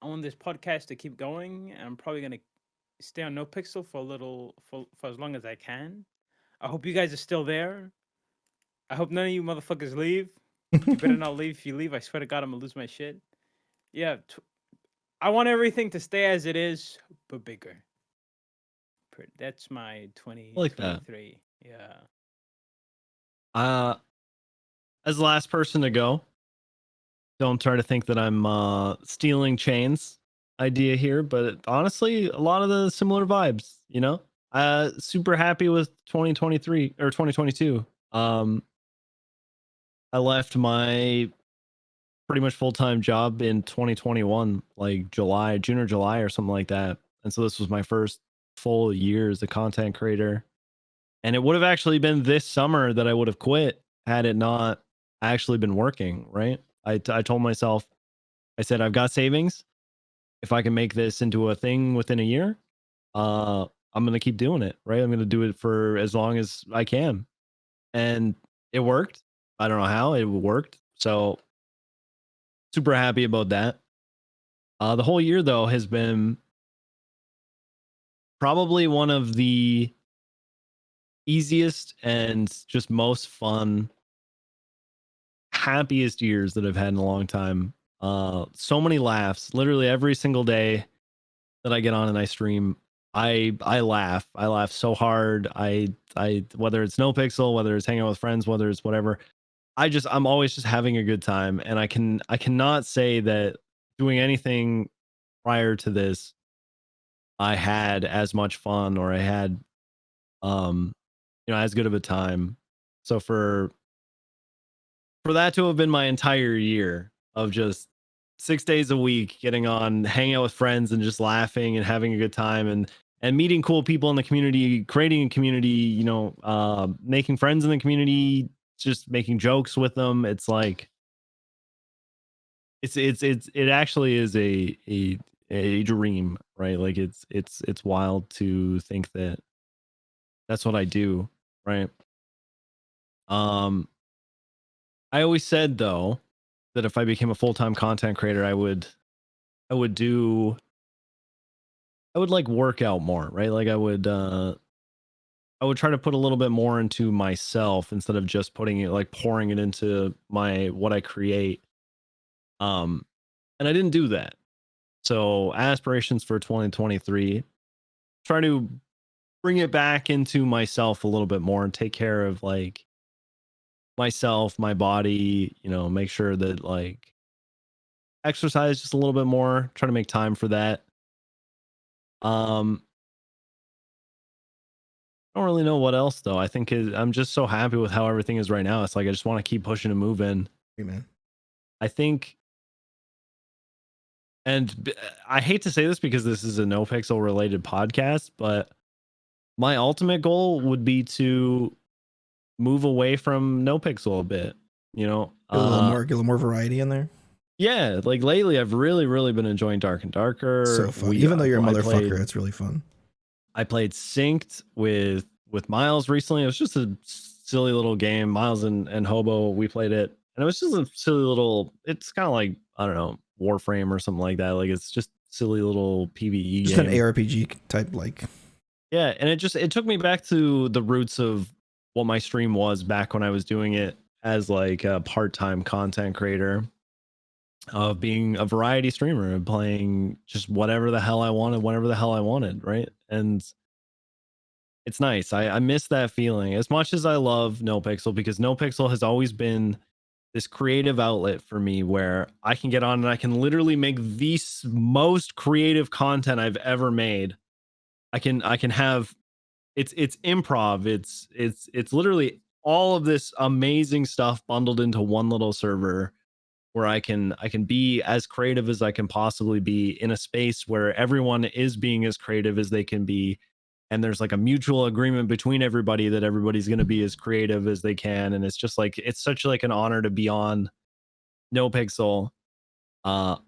I want this podcast to keep going. I'm probably gonna stay on Nopixel for as long as I can. I hope you guys are still there. I hope none of you motherfuckers leave. You better not leave. If you leave, I swear to God, I'm gonna lose my shit. Yeah, I want everything to stay as it is, but bigger. That's my 2023. Yeah. As the last person to go, don't try to think that I'm stealing chains idea here, but honestly, a lot of the similar vibes, super happy with 2023 or 2022. I left my pretty much full-time job in 2021, like June or July or something like that. And so this was my first full year as a content creator. And it would have actually been this summer that I would have quit had it not actually been working, right? I told myself, I said, I've got savings. If I can make this into a thing within a year, I'm going to keep doing it, right? I'm going to do it for as long as I can. And it worked. I don't know how it worked. So super happy about that. The whole year though has been probably one of the easiest and just most fun, happiest years that I've had in a long time. So many laughs, literally every single day that I get on and I stream, I laugh. I laugh so hard. I whether it's Nopixel, whether it's hanging out with friends, whether it's whatever, I'm always just having a good time. And I cannot say that doing anything prior to this I had as much fun or I had as good of a time. So for that to have been my entire year of just 6 days a week getting on, hanging out with friends and just laughing and having a good time and meeting cool people in the community, creating a community, making friends in the community, just making jokes with them. It's like it actually is a dream, right? Like it's wild to think that that's what I do, right? I always said though that if I became a full-time content creator, I would like work out more, right? Like I would try to put a little bit more into myself instead of just putting it, like pouring it into what I create. And I didn't do that. So aspirations for 2023, try to bring it back into myself a little bit more and take care of like myself, my body, make sure that like exercise just a little bit more, try to make time for that. I don't really know what else though. I think I'm just so happy with how everything is right now. It's like I just want to keep pushing and moving. Amen. I think, and I hate to say this because this is a Nopixel related podcast, but my ultimate goal would be to move away from Nopixel a bit. Get a little more variety in there. Yeah, like lately I've really been enjoying Dark and Darker. So fun. Even though you're a motherfucker, it's really fun. I played Synced with Miles recently. It was just a silly little game. Miles and Hobo, we played it. And it was just a silly little, it's kind of like, I don't know, Warframe or something like that. Like it's just silly little PvE just game. An ARPG type like. Yeah, and it took me back to the roots of what my stream was back when I was doing it as like a part-time content creator, of being a variety streamer and playing just whatever the hell I wanted, whenever the hell I wanted, right? And it's nice. I miss that feeling as much as I love Nopixel, because Nopixel has always been this creative outlet for me where I can get on and I can literally make the most creative content I've ever made. I can have it's improv. It's literally all of this amazing stuff bundled into one little server where I can be as creative as I can possibly be in a space where everyone is being as creative as they can be. And there's like a mutual agreement between everybody that everybody's going to be as creative as they can. And it's just like, it's such like an honor to be on Nopixel. But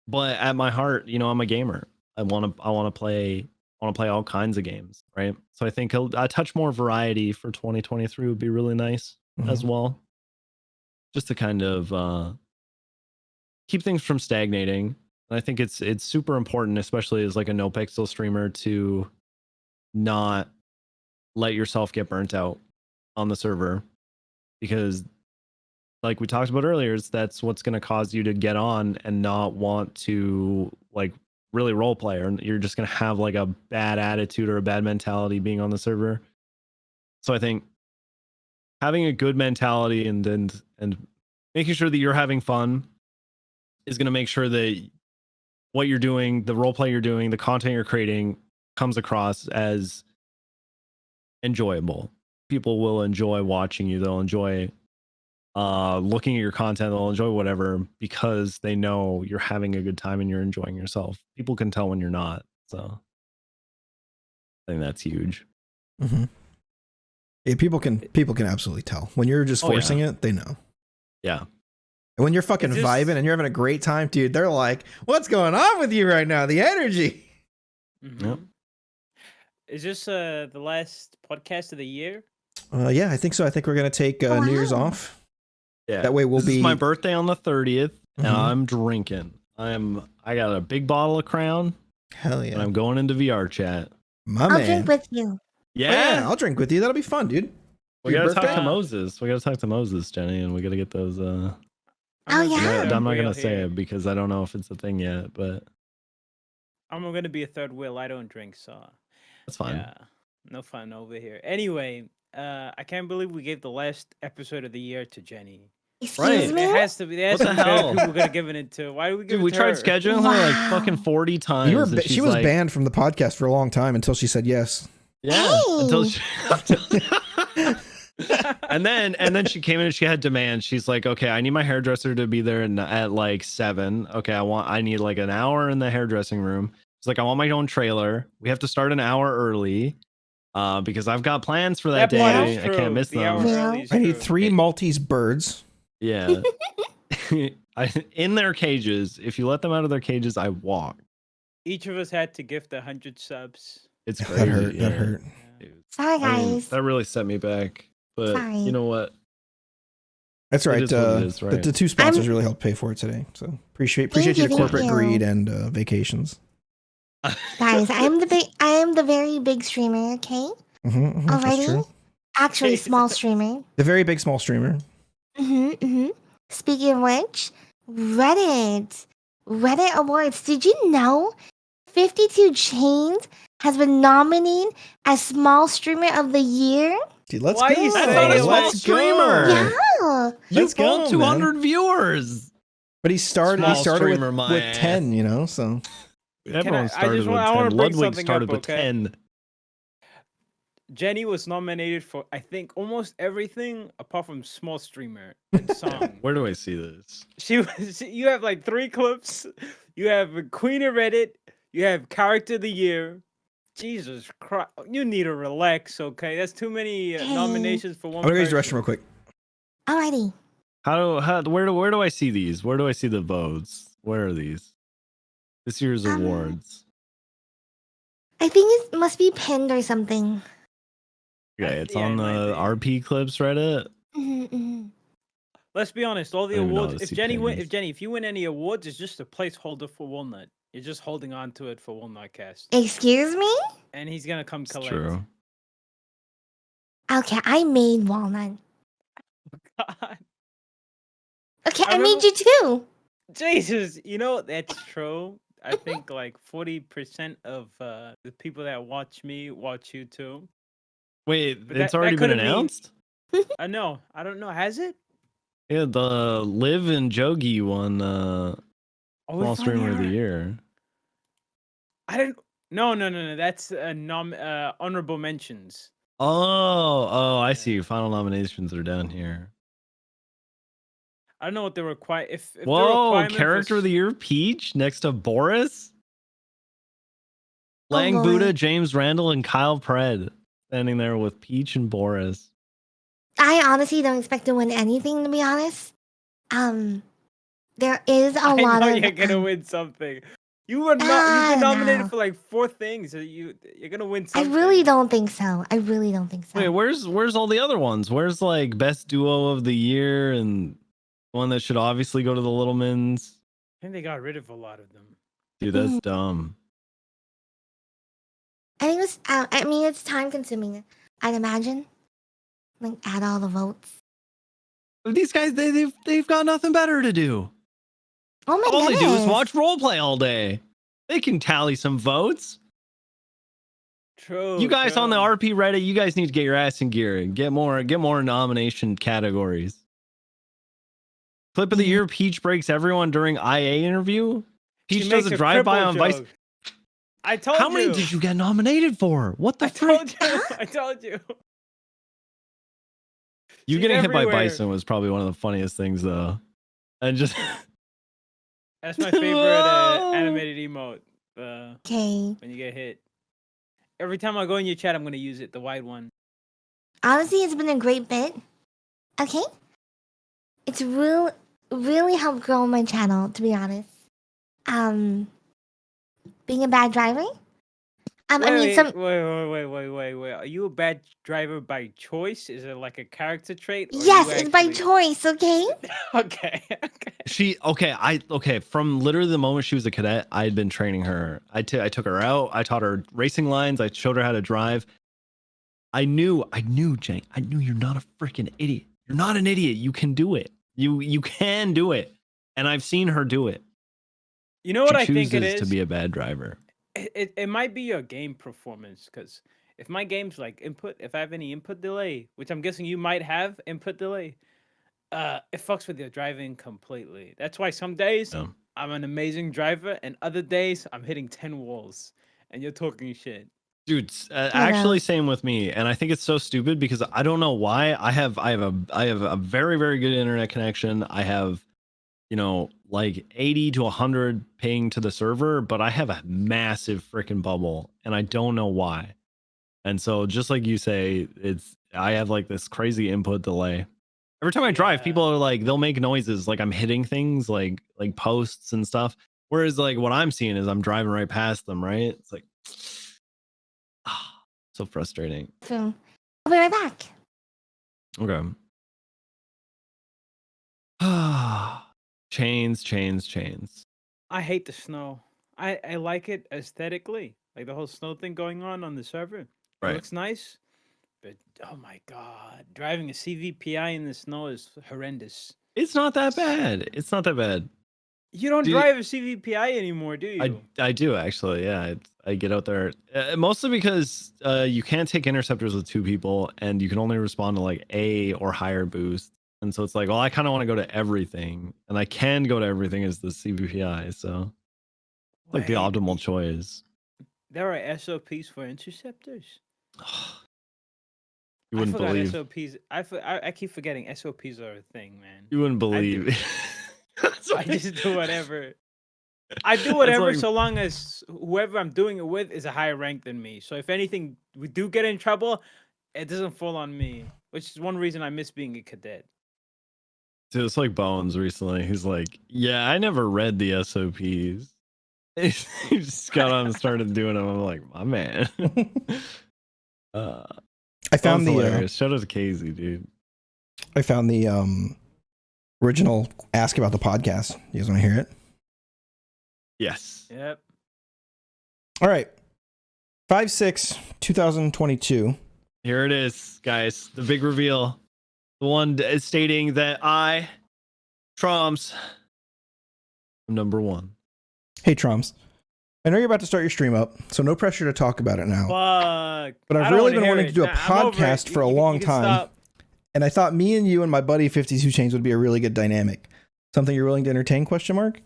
at my heart, I'm a gamer. I want to play all kinds of games. Right. So I think a touch more variety for 2023 would be really nice as well. Just to kind of keep things from stagnating. And I think it's super important, especially as like a Nopixel streamer, to not let yourself get burnt out on the server, because like we talked about earlier, that's what's going to cause you to get on and not want to like really role play, or you're just going to have like a bad attitude or a bad mentality being on the server. So I think having a good mentality and making sure that you're having fun is going to make sure that what you're doing, the role play you're doing, the content you're creating comes across as enjoyable. People will enjoy watching you. They'll enjoy looking at your content. They'll enjoy whatever, because they know you're having a good time and you're enjoying yourself. People can tell when you're not. So I think that's huge. Mm-hmm. Yeah, people can absolutely tell when you're just forcing it. They know. Yeah. And when you're fucking vibing and you're having a great time, dude, they're like, "What's going on with you right now? The energy." Mm-hmm. Yep. Is this the last podcast of the year? Yeah, I think so. I think we're gonna take New Year's off. Yeah. That way This is my birthday on the 30th, and I'm drinking. I got a big bottle of Crown. Hell yeah. And I'm going into VR chat. My man. I'll drink with you. Yeah. I'll drink with you. That'll be fun, dude. We gotta talk to Moses. We gotta talk to Moses, Jenny, and we gotta get those. Oh yeah. I'm not gonna say it because I don't know if it's a thing yet, but I'm gonna be a third wheel. I don't drink, so that's fine. Yeah, no fun over here. Anyway, I can't believe we gave the last episode of the year to Jenny. Excuse me? It has to be. What the hell? People gonna give it to. Why do we give it we to tried her? scheduling her like fucking 40 times. She was banned from the podcast for a long time until she said yes. Yeah. Until she and then she came in and she had demands. She's like, okay, I need my hairdresser to be there at like 7. Okay, I need like an hour in the hairdressing room. She's like, I want my own trailer. We have to start an hour early. Because I've got plans for that day. I can't miss them. I need 3 Maltese birds. Yeah. In their cages. If you let them out of their cages, I walk. Each of us had to gift 100 subs. It's crazy. That hurt. Sorry, guys. That really set me back. But you know what? That's right. Right. The 2 sponsors really helped pay for it today. So appreciate your corporate greed and vacations. Guys, I am the very big streamer, okay? Alrighty? Actually, small streamer. The very big small streamer. Speaking of which, Reddit Awards. Did you know 52 Chains has been nominated as Small Streamer of the Year. Dude, let's Why go. you That's say not a it small like- streamer. Yeah. Let's You've got go, 200 viewers. But he started Small with, streamer, my with ass. 10, you know, so. Everyone I started just with want- I wanna 10. bring Ludwig something started up, with okay? 10. Jenny was nominated for, I think, almost everything apart from small streamer and song. Where do I see this? You have like 3 clips. You have Queen of Reddit. You have Character of the Year. Jesus Christ. You need to relax, okay? That's too many Hey. nominations for one I'm gonna use the person. restroom real quick. Alrighty. Where do I see these? Where do I see the votes? Where are these? This year's awards. I think it must be pinned or something. Okay, it's Yeah, on it might the be. RP clips Reddit. Mhm. Let's be honest, all the I don't even know how awards. to If see Jenny pins. if you win any awards, it's just a placeholder for Walnut. You're just holding on to it for Walnut Cast. Excuse me? And he's gonna come It's collect. true. Okay, I made Walnut. God. Okay, I I made remember- you too. Jesus, you know that's true. I think like 40% of the people that watch me watch you too. Wait, But it's that already been couldn't mean- announced? I know. I don't know. Has it? Yeah, the Liv and Jogi won Oh, we Small finally Streamer of the are- Year. I didn't. No. That's honorable mentions. Oh, I see. Final nominations are down here. I don't know what they require. If the Whoa, requirement for Character of the Year, Peach, next to Boris, Oh, Lang Lord. Buddha, James Randall, and Kyle Pred standing there with Peach and Boris. I honestly don't expect to win anything, to be honest. There is a I lot know of. you're gonna win something. You've been no. nominated for like 4 things. So you're gonna win I something. really don't think so. I really don't think so. Wait, where's all the other ones? Where's like Best Duo of the Year and one that should obviously go to the Littlemans? I think they got rid of a lot of them. Dude, that's dumb. I think it's. I mean, it's time consuming. I'd imagine. Like, add all the votes. These guys, they've got nothing better to do. Oh my All goodness. they do is watch roleplay all day. They can tally some votes. True. You guys on the true. RP Reddit, you guys need to get your ass in gear and get more nomination categories. Clip of the year: Peach breaks everyone during IA interview. She Peach makes does a drive-by cripple on Vice. joke. I told How you. many did you get nominated for? What the I frick? told you. I told you. You She's getting hit by everywhere. Bison was probably one of the funniest things, though. And just That's my favorite animated emote. Okay. When you get hit. Every time I go in your chat, I'm gonna use it. The wide one. Honestly, it's been a great bit. Okay. It's really helped grow my channel, to be honest. Being a bad driver. I mean, some. Wait. Are you a bad driver by choice? Is it like a character trait? Or Yes, you it's by actually- choice. Okay. Okay. from literally the moment she was a cadet, I had been training her. I took her out. I taught her racing lines. I showed her how to drive. I knew, Jenny. I knew you're not a freaking idiot. You're not an idiot. You can do it. You can do it. And I've seen her do it. You know what She I think it chooses is? to be a bad driver. It might be your game performance, because if my game's like input, if I have any input delay, which I'm guessing you might have input delay, it fucks with your driving completely. That's why some days Yeah. I'm an amazing driver, and other days I'm hitting 10 walls, and you're talking shit. Dude, actually, same with me, and I think it's so stupid because I don't know why. I have a very, very good internet connection. I have, like 80 to 100 ping to the server, but I have a massive freaking bubble, and I don't know why. And so, just like you say, I have like this crazy input delay. Every time I drive, Yeah. people are like, they'll make noises like I'm hitting things, like posts and stuff. Whereas like what I'm seeing is I'm driving right past them, right? It's like. So frustrating. So, I'll be right back. Okay. Chains. I hate the snow. I like it aesthetically, like the whole snow thing going on the server. It Right. looks nice, but oh my god, driving a CVPI in the snow is horrendous. It's not that bad. You don't drive a CVPI anymore, do you? I do actually. Yeah, I get out there mostly because you can't take interceptors with 2 people, and you can only respond to like A or higher boost. And so it's like, well, I kind of want to go to everything, and I can go to everything as the CVPI. So like the optimal choice. There are SOPs for interceptors. You wouldn't believe. SOPs. I keep forgetting SOPs are a thing, man. You wouldn't believe. I just do whatever. I do whatever so long as whoever I'm doing it with is a higher rank than me. So if anything, we do get in trouble, it doesn't fall on me, which is one reason I miss being a cadet. Dude, it's like Bones recently. He's like, yeah, I never read the SOPs. He just got on and started doing them. I'm like, my man. I found the shout out to Casey, dude. I found the original ask about the podcast. You guys want to hear it? Yes. Yep. All right. 5/6/2022. Here it is, guys. The big reveal. The one is stating that I, Troms, am number 1. Hey, Troms. I know you're about to start your stream up, so no pressure to talk about it now. Fuck. But I've really been wanting to do a podcast for a long time. And I thought me and you and my buddy 52 Chains would be a really good dynamic. Something you're willing to entertain, question mark?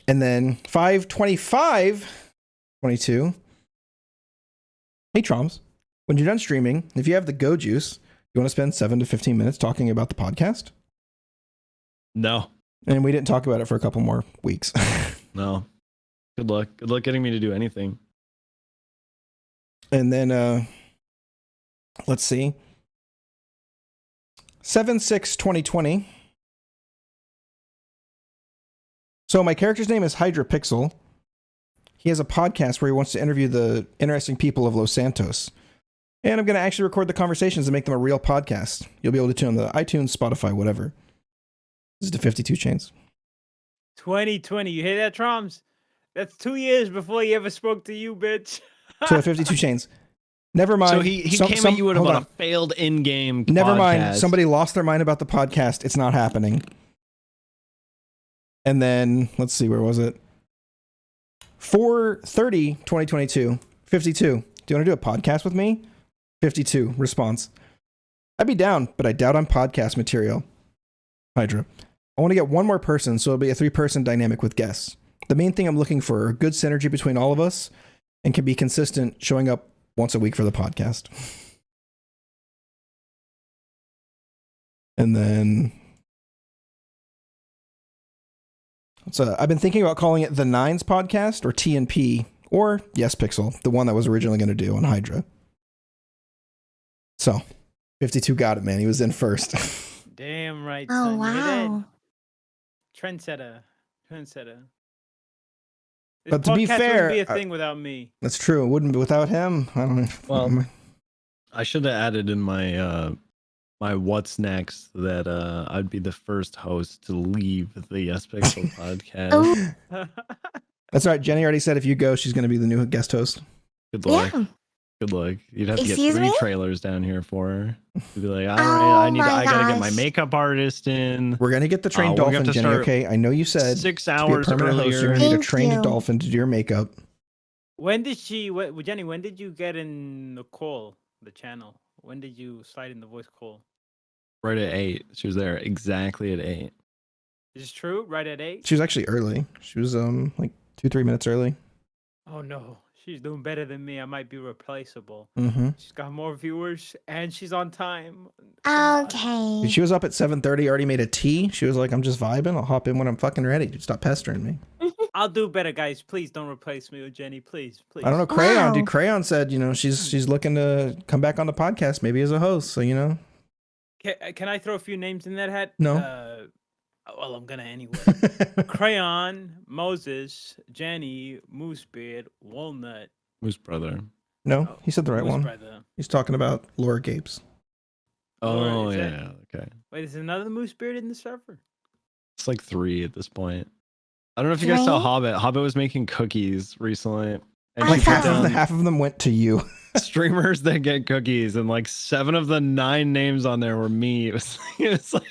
And then 5/25/22. Hey, Troms. When you're done streaming, if you have the go juice, you want to spend 7 to 15 minutes talking about the podcast? No. And we didn't talk about it for a couple more weeks. No. Good luck. Good luck getting me to do anything. And then, let's see. 7/6/2020. So my character's name is Yespixel. He has a podcast where he wants to interview the interesting people of Los Santos. And I'm going to actually record the conversations and make them a real podcast. You'll be able to tune on the iTunes, Spotify, whatever. This is the 52 Chains. 2020. You hear that, Troms? That's 2 years before he ever spoke to you, bitch. So the 52 Chains. Never mind. So he came at you with about a failed in-game Never podcast. mind. Somebody lost their mind about the podcast. It's not happening. And then, let's see, where was it? 4/30/2022. 52. Do you want to do a podcast with me? 52. Response. I'd be down, but I doubt I'm podcast material. Hydra. I want to get one more person, so it'll be a 3-person dynamic with guests. The main thing I'm looking for are good synergy between all of us and can be consistent, showing up once a week for the podcast. And then I've been thinking about calling it the Nines Podcast or TNP or Yespixel, the one that was originally going to do on Hydra. So 52 got it, man. He was in first. Damn right. Oh, son. wow. Trendsetter. This But to be fair, wouldn't be a thing without me. That's true. It wouldn't be without him. I don't know. Well, I should have added in my my what's next that I'd be the first host to leave the Yespixel podcast. Oh, That's right. Jenny already said if you go, she's going to be the new guest host. Good luck. yeah. Good luck. You'd have to get Excuse 3 me? trailers down here for her. You'd be like, all Oh right, my I gotta get my gosh. makeup artist in. We're going to get the trained we're gonna have dolphin, to Jenny, start okay? I know you said 6 to be a hours permanent host, you're earlier. going to need a Thank trained you. dolphin to do your makeup. When did Jenny, when did you get in the call, the channel? When did you slide in the voice call? Right at 8. She was there exactly at 8. Is this true? Right at 8? She was actually early. She was like 2-3 minutes early. Oh no. She's doing better than me. I might be replaceable. Mm-hmm. She's got more viewers and she's on time. Come on. Okay. She was up at 7:30, already made a tea. She was like, I'm just vibing. I'll hop in when I'm fucking ready. Dude, stop pestering me. I'll do better, guys. Please don't replace me with Jenny. Please. I don't know. Crayon, Wow. dude. Crayon said, she's looking to come back on the podcast, maybe as a host. So, Can I throw a few names in that hat? No. Well, I'm gonna anyway. Crayon, Moses, Jenny, Moosebeard, Walnut. Who's brother? No, he said the right Moose one. Brother. He's talking about Laura Gapes. Oh, is yeah. Okay. Wait, is another Moosebeard in the server? It's like 3 at this point. I don't know if you guys saw Really? Hobbit. Hobbit was making cookies recently. And I she Like put saw half down half of them went to you. streamers that get cookies, and like 7 of the 9 names on there were me. It was like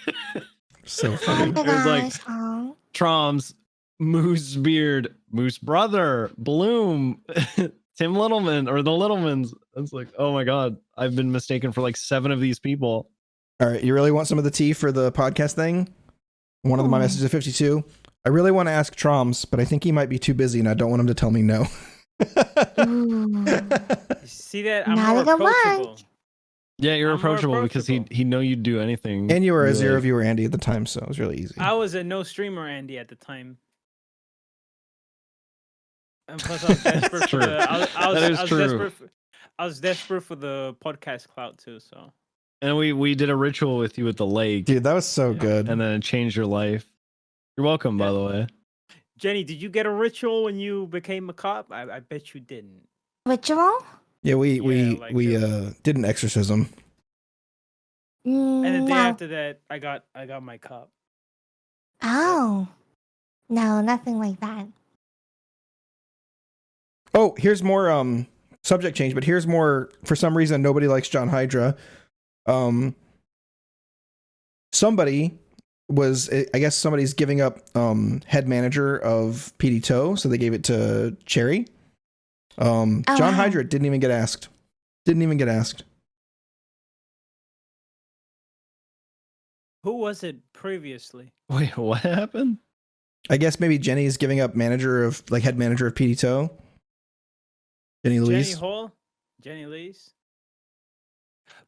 So funny. Oh It my was like gosh. Aw. Trom's, Moose Beard, Moose Brother, Bloom, Tim Littleman, or the Littlemans. It's like, oh my god, I've been mistaken for like 7 of these people. All right, you really want some of the tea for the podcast thing? One of my messages at 52. I really want to ask Troms, but I think he might be too busy, and I don't want him to tell me no. Ooh. See that? I'm Not more a good one. approachable. Yeah, you're I'm more approachable because he know you'd do anything. And you were a You're zero like, viewer Andy at the time, so it was really easy. I was a no streamer Andy at the time. And plus, I was desperate for True. That is true. I was desperate for the podcast clout too. So And we did a ritual with you at the lake, Dude, that was so good. and then it changed your life. You're welcome, by the way. Jenny, did you get a ritual when you became a cop? I bet you didn't. Ritual? Yeah, we like did an exorcism. And the day No. after that, I got my cop. Oh. No, nothing like that. Oh, here's more subject change, but here's more. For some reason, nobody likes John Hydra. Somebody was, I guess somebody's giving up head manager of Petito, so they gave it to Cherry. John wow. Hydra didn't even get asked. Didn't even get asked. Who was it previously? Wait, what happened? I guess maybe Jenny's giving up manager of head manager of Petito. Jenny Louise. Jenny Hall? Jenny Lee's?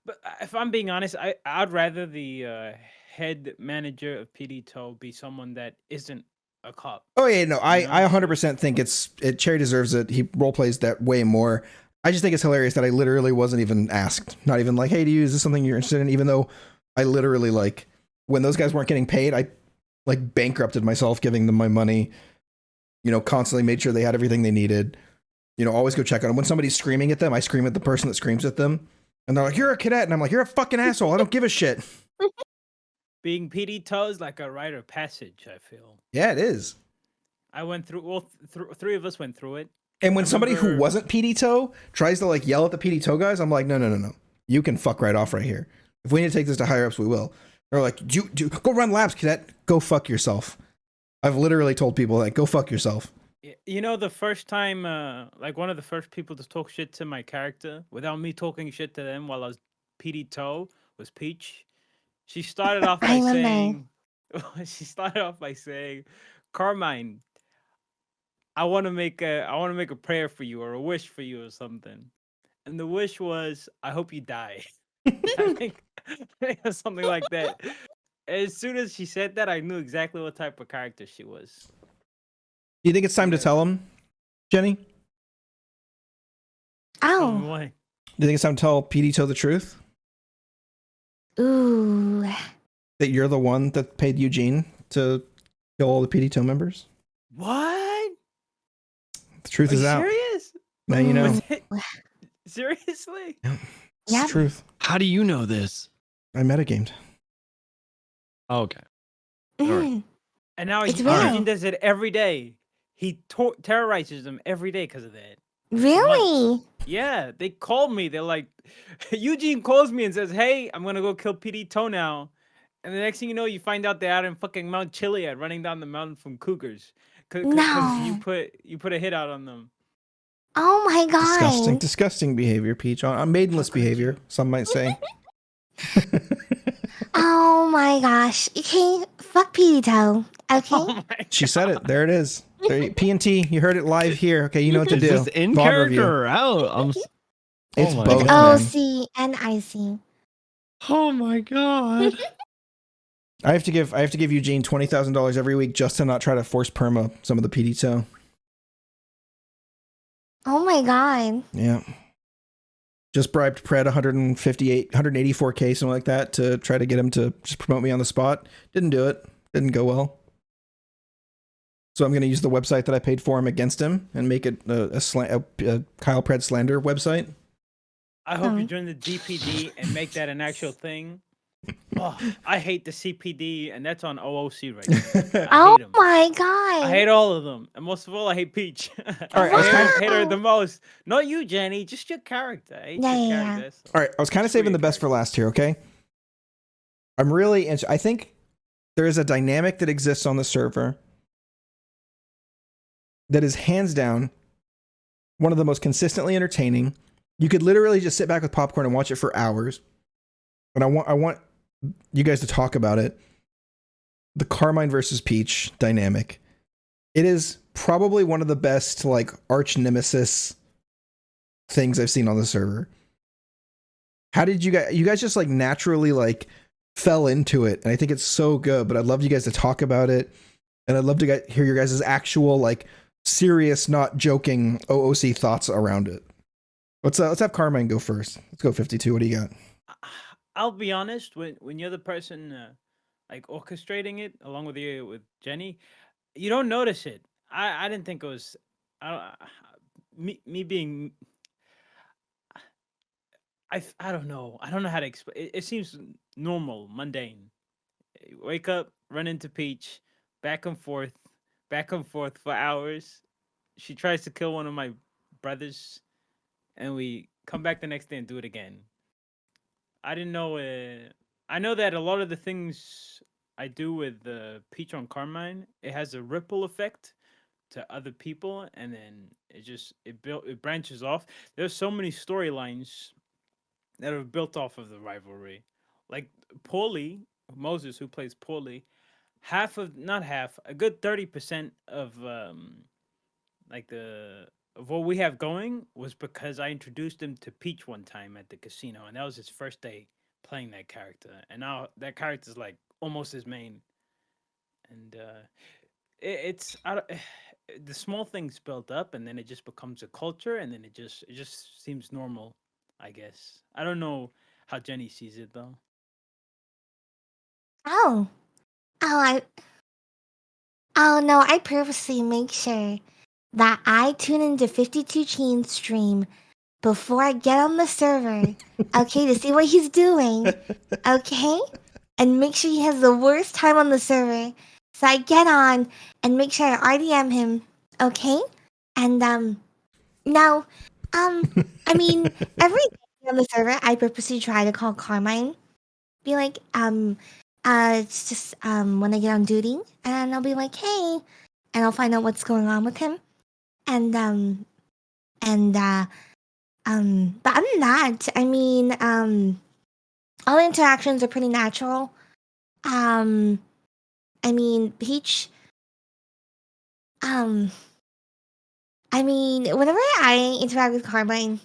But if I'm being honest, I'd rather the head manager of Petito be someone that isn't a cop. Oh yeah, no, You know? I 100% think Cherry deserves it. He role plays that way more. I just think it's hilarious that I literally wasn't even asked. Not even like, hey, is this something you're interested in? Even though I literally when those guys weren't getting paid, I bankrupted myself giving them my money. Constantly made sure they had everything they needed. Always go check on them. When somebody's screaming at them, I scream at the person that screams at them. And they're like, you're a cadet. And I'm like, you're a fucking asshole. I don't give a shit. Being Petito is like a rite of passage, I feel. Yeah, it is. I went through, three of us went through it. And when somebody who remember- wasn't Petito tries to yell at the Petito guys, I'm like, no. You can fuck right off right here. If we need to take this to higher ups, we will. They're like, go run laps, cadet. Go fuck yourself. I've literally told people go fuck yourself. The first time, one of the first people to talk shit to my character without me talking shit to them while I was Petito was Peach. She started off by saying, Carmine, I want to make a prayer for you or a wish for you or something. And the wish was, I hope you die. I think it was something like that. As soon as she said that, I knew exactly what type of character she was. Do you think it's time to tell him, Jenny? Do Oh. Why? you think it's time to tell Petito the truth? Ooh. That you're the one that paid Eugene to kill all the Petito members? What? The truth Are is you out. serious? Now you know. Was it- Seriously? It's Yep. the truth. How do you know this? I metagamed. Okay. All right. Mm. And now It's Eugene real. does it every day. He terrorizes them every day because of that. Really? Yeah, they called me. They're like, Eugene calls me and says, "Hey, I'm gonna go kill Petito now." And the next thing you know, you find out they're out in fucking Mount Chiliad, running down the mountain from cougars. Cause No. you put a hit out on them. Oh my god. Disgusting behavior, Peach. On maidenless behavior, some might say. Oh my gosh. Okay, fuck Petito. Okay. Oh my She said it. There it is. P&T, you heard it live here. Okay, you know what to Is do. this in VOD character review. or out? It's my both, God. man. OC and IC. Oh my god. I have to give Eugene $20,000 every week just to not try to force perma some of the Petito. Oh my god. Yeah. Just bribed Pred 184K, something like that, to try to get him to just promote me on the spot. Didn't do it. Didn't go well. So I'm going to use the website that I paid for him against him and make it a Kyle Pred slander website. I hope you join the DPD and make that an actual thing. Oh, I hate the CPD, and that's on OOC right now. I Oh hate 'em. my god. I hate all of them, and most of all, I hate Peach. All right, I was I hate her kinda- the most. Not you, Jenny. Just your character. I hate Yeah, your yeah, character. So. All right, I was kind of Screw saving your the best for character. last here, okay? I'm really I think there is a dynamic that exists on the server that is hands down one of the most consistently entertaining. You could literally just sit back with popcorn and watch it for hours. And I want you guys to talk about it. The Carmine versus Peach dynamic. It is probably one of the best like arch nemesis things I've seen on the server. How did you guys just like naturally like fell into it? And I think it's so good, but I'd love you guys to talk about it. And I'd love to hear your guys' actual like serious, not joking OOC thoughts around it. Let's have Carmine go first. Let's go 52. What do you got? I'll be honest, when you're the person like orchestrating it along with you with Jenny, you don't notice it. I didn't think it was me being I don't know. I don't know how to explain. It seems normal, mundane. You wake up, run into Peach, back and forth for hours. She tries to kill one of my brothers, and we come back the next day and do it again. I didn't know. I know that a lot of the things I do with Peach on Carmine, it has a ripple effect to other people, and then it branches off. There's so many storylines that are built off of the rivalry. Like Moses, who plays Paulie, a good 30% of of what we have going was because I introduced him to Peach one time at the casino, and that was his first day playing that character. And now that character's like almost his main. And the small things built up, and then it just becomes a culture, and then it just seems normal, I guess. I don't know how Jenny sees it though. Oh no, I purposely make sure that I tune into 52 Chain's stream before I get on the server, okay, to see what he's doing, okay? And make sure he has the worst time on the server. So I get on and make sure I RDM him, okay? And now, I mean, every day on the server, I purposely try to call Carmine, be like, it's just when I get on duty, and I'll be like, hey, and I'll find out what's going on with him, and but other than that, I mean, all the interactions are pretty natural. I mean, Peach. I mean, whenever I interact with Carmine,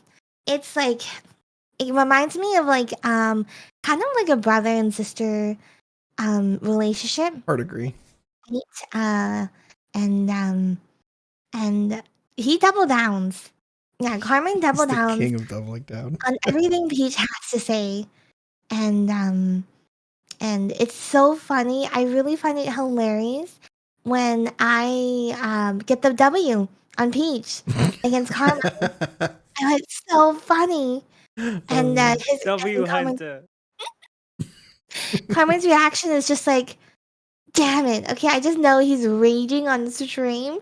it's like it reminds me of like kind of like a brother and sister relationship. Hard agree. And he double downs. Yeah, Carmine double He's the downs king of doubling down on everything Peach has to say, and it's so funny. I really find it hilarious when I get the W on Peach against Carmine. And it's so funny. And his W Hunter. Carmine's reaction is just like, damn it. Okay, I just know he's raging on the stream.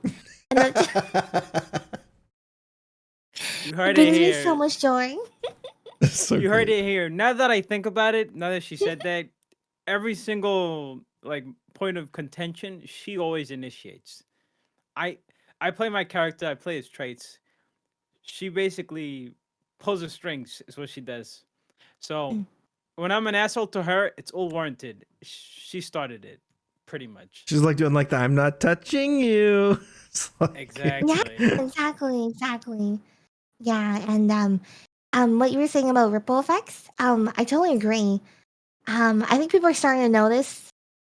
And that You heard it brings me here. so much joy. You heard it here. Now that I think about it, now that she said that, every single like point of contention, she always initiates. I play my character, I play his traits. She basically pulls the strings, is what she does. So when I'm an asshole to her, it's all warranted. She started it, pretty much. She's like doing like the I'm not touching you. Like, Exactly. Yeah, exactly. Yeah, and what you were saying about ripple effects, I totally agree. I think people are starting to notice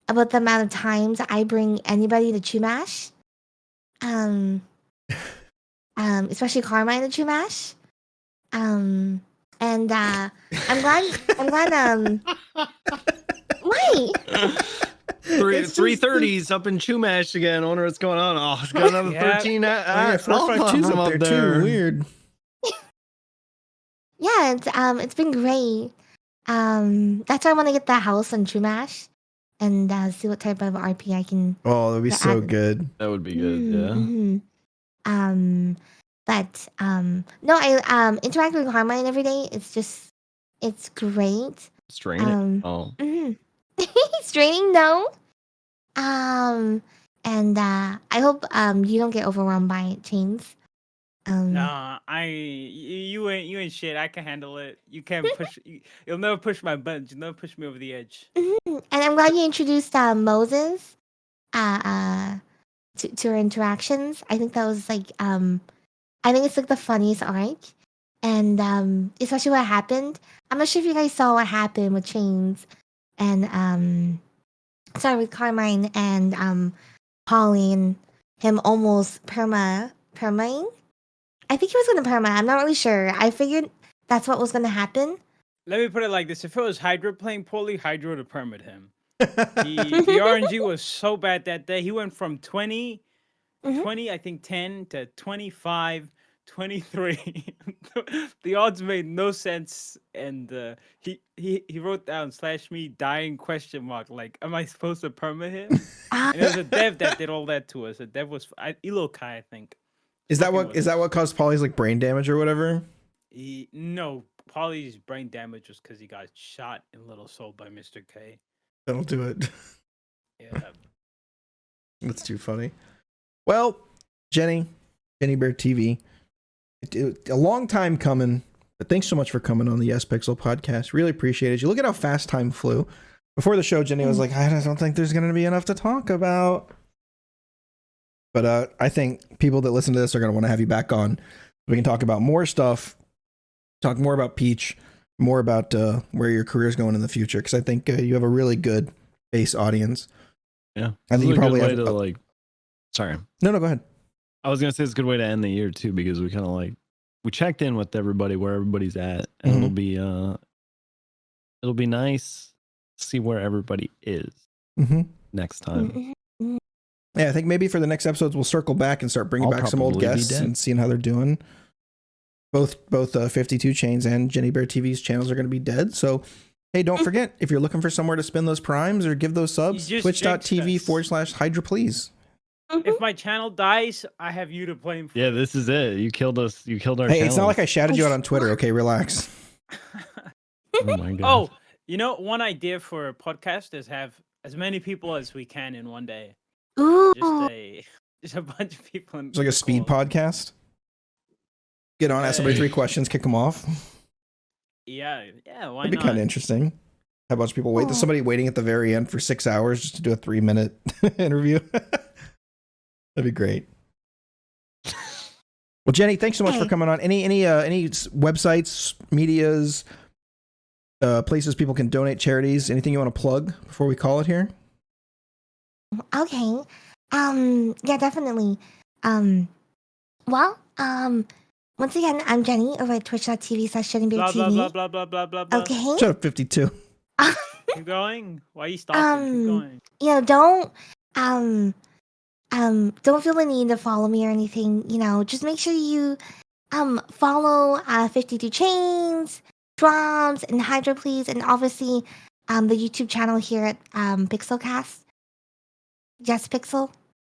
about the amount of times I bring anybody to Chumash. Especially Carmine to Chumash. And I'm glad wait. 330's up in Chumash again. I wonder what's going on. Oh, it's got another 13. Yeah, 452's up there too. Weird. Yeah, it's been great. That's why I want to get the house on Chumash and see what type of RP I can. Oh, that'd be so good. That would be good. Yeah. Mm-hmm. But no, I interact with Carmine every day. It's great. Strain it. Mm-hmm. Straining? No. And I hope you don't get overwhelmed by chains. Nah, you ain't shit. I can handle it. You can't push. You'll never push my buttons. You'll never push me over the edge. And I'm glad you introduced Moses to our interactions. I think that was like I think it's like the funniest arc, and especially what happened. I'm not sure if you guys saw what happened with chains, and sorry, with Carmine and Pauline, him almost permaing. I think he was gonna perma. I'm not really sure. I figured that's what was gonna happen. Let me put it like this: if it was Hydra playing poorly, Hydra would have permed him. The RNG was so bad that day. He went from 20, I think 10 to 25, 23. The odds made no sense, and he wrote down /me dying ? Like, am I supposed to perma him? And it was a dev that did all that to us. A dev was Elokai, I think. Is that what caused Polly's like brain damage or whatever? No, Polly's brain damage was because he got shot in Little Soul by Mr. K. That'll do it. Yeah. That's too funny. Well, Jennybear TV, a long time coming, but thanks so much for coming on the Yespixel podcast. Really appreciate it. You look at how fast time flew. Before the show, Jenny was like, I don't think there's going to be enough to talk about. But I think people that listen to this are going to want to have you back on. We can talk about more stuff, talk more about Peach, more about where your career is going in the future. Because I think you have a really good base audience. Yeah, I think you probably have. Sorry. No, go ahead. I was gonna say it's a good way to end the year too, because we kind of we checked in with everybody where everybody's at, and it'll be nice to see where everybody is next time. Yeah, I think maybe for the next episodes we'll circle back and start bringing back some old guests and seeing how they're doing. Both 52 Chains and Jennybear TV's channels are going to be dead. So, hey, don't forget, if you're looking for somewhere to spend those primes or give those subs, twitch.tv/Hydra, please. If my channel dies, I have you to blame for. Yeah, this is it. You killed us. You killed our channel. Hey, it's not like I shouted you out on Twitter. Okay, relax. Oh my god. Oh, one idea for a podcast is have as many people as we can in one day. Ooh. Just a bunch of people. It's like a speed podcast. Get on, ask somebody 3 questions, kick them off. Yeah, why That'd be not? kind of interesting. Have a bunch of people wait. There's somebody waiting at the very end for 6 hours just to do a 3-minute interview. That'd be great. Well, Jenny, thanks so much for coming on. Any websites, medias, places people can donate, charities, anything you want to plug before we call it here? Okay. Yeah, definitely. Well, once again, I'm Jenny over at twitch.tv/Jennybeartv. Blah, blah, blah. Okay. Shut up, 52. Keep going. Why are you stopping? Keep going. Don't feel the need to follow me or anything. Just make sure you follow 52 Chains, Drums, and Hydra, please, and obviously the YouTube channel here at Pixelcast. Yespixel.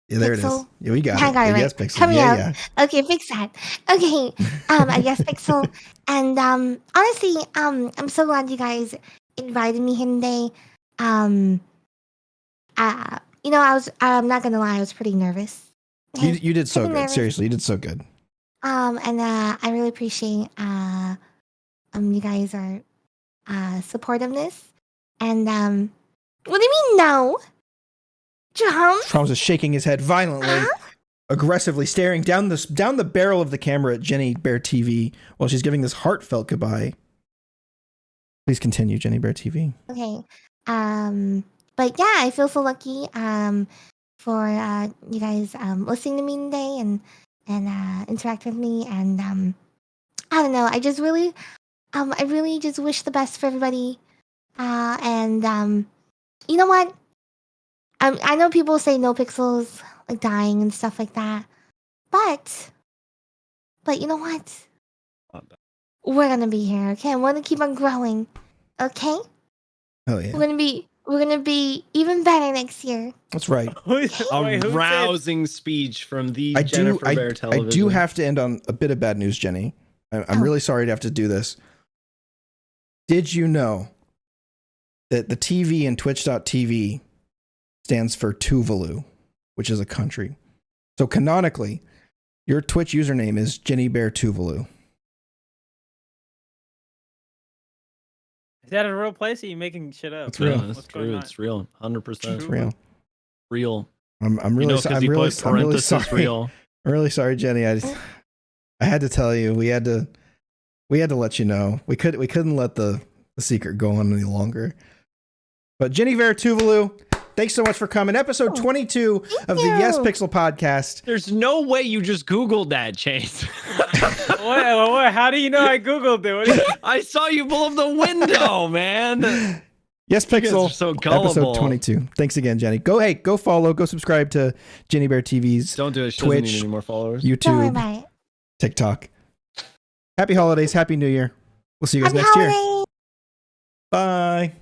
Yeah, there Pixel. it is. Yeah, we got I it. got it right. Yespixel. Coming out. Yeah. Okay, fix that. Okay, I guess Pixel. And honestly, I'm so glad you guys invited me here today. I'm not gonna lie, I was pretty nervous. You did so good. Nervous. Seriously, you did so good. And I really appreciate you guys are supportiveness. And what do you mean no? Drums is shaking his head violently, aggressively staring down the barrel of the camera at Jennybear TV while she's giving this heartfelt goodbye. Please continue, Jennybear TV. Okay. But yeah, I feel so lucky for you guys listening to me today and interact with me, and I don't know, I really just wish the best for everybody, and you know what, I know people say Nopixel's like dying and stuff like that, but you know what, we're gonna be here, okay, and we're gonna keep on growing, okay. Oh yeah, we're gonna be even better next year. That's right. A rousing speech from the Jennifer Bear television. I do have to end on a bit of bad news, Jenny. I'm really sorry to have to do this. Did you know that the TV and Twitch.tv stands for Tuvalu, which is a country. So canonically, your Twitch username is Jennybear Tuvalu. Is that a real place? Or are you making shit up? It's real. No, it's true. It's real. 100%. It's real. Real. I'm really sorry. I'm really sorry. Real. I'm really sorry, Jenny. I had to tell you. We had to let you know. We couldn't let the secret go on any longer. But Jennybear Tuvalu, thanks so much for coming. Episode 22 of the Yespixel podcast. There's no way you just Googled that, Chase. What? How do you know I Googled it? I saw you pull up the window, man. Yespixel, so gullible. episode 22. Thanks again, Jenny. Go follow, go subscribe to Jennybear TV's Don't do it. She Twitch, doesn't need any more followers. YouTube, TikTok. Happy holidays. Happy New Year. We'll see you guys next year. Bye.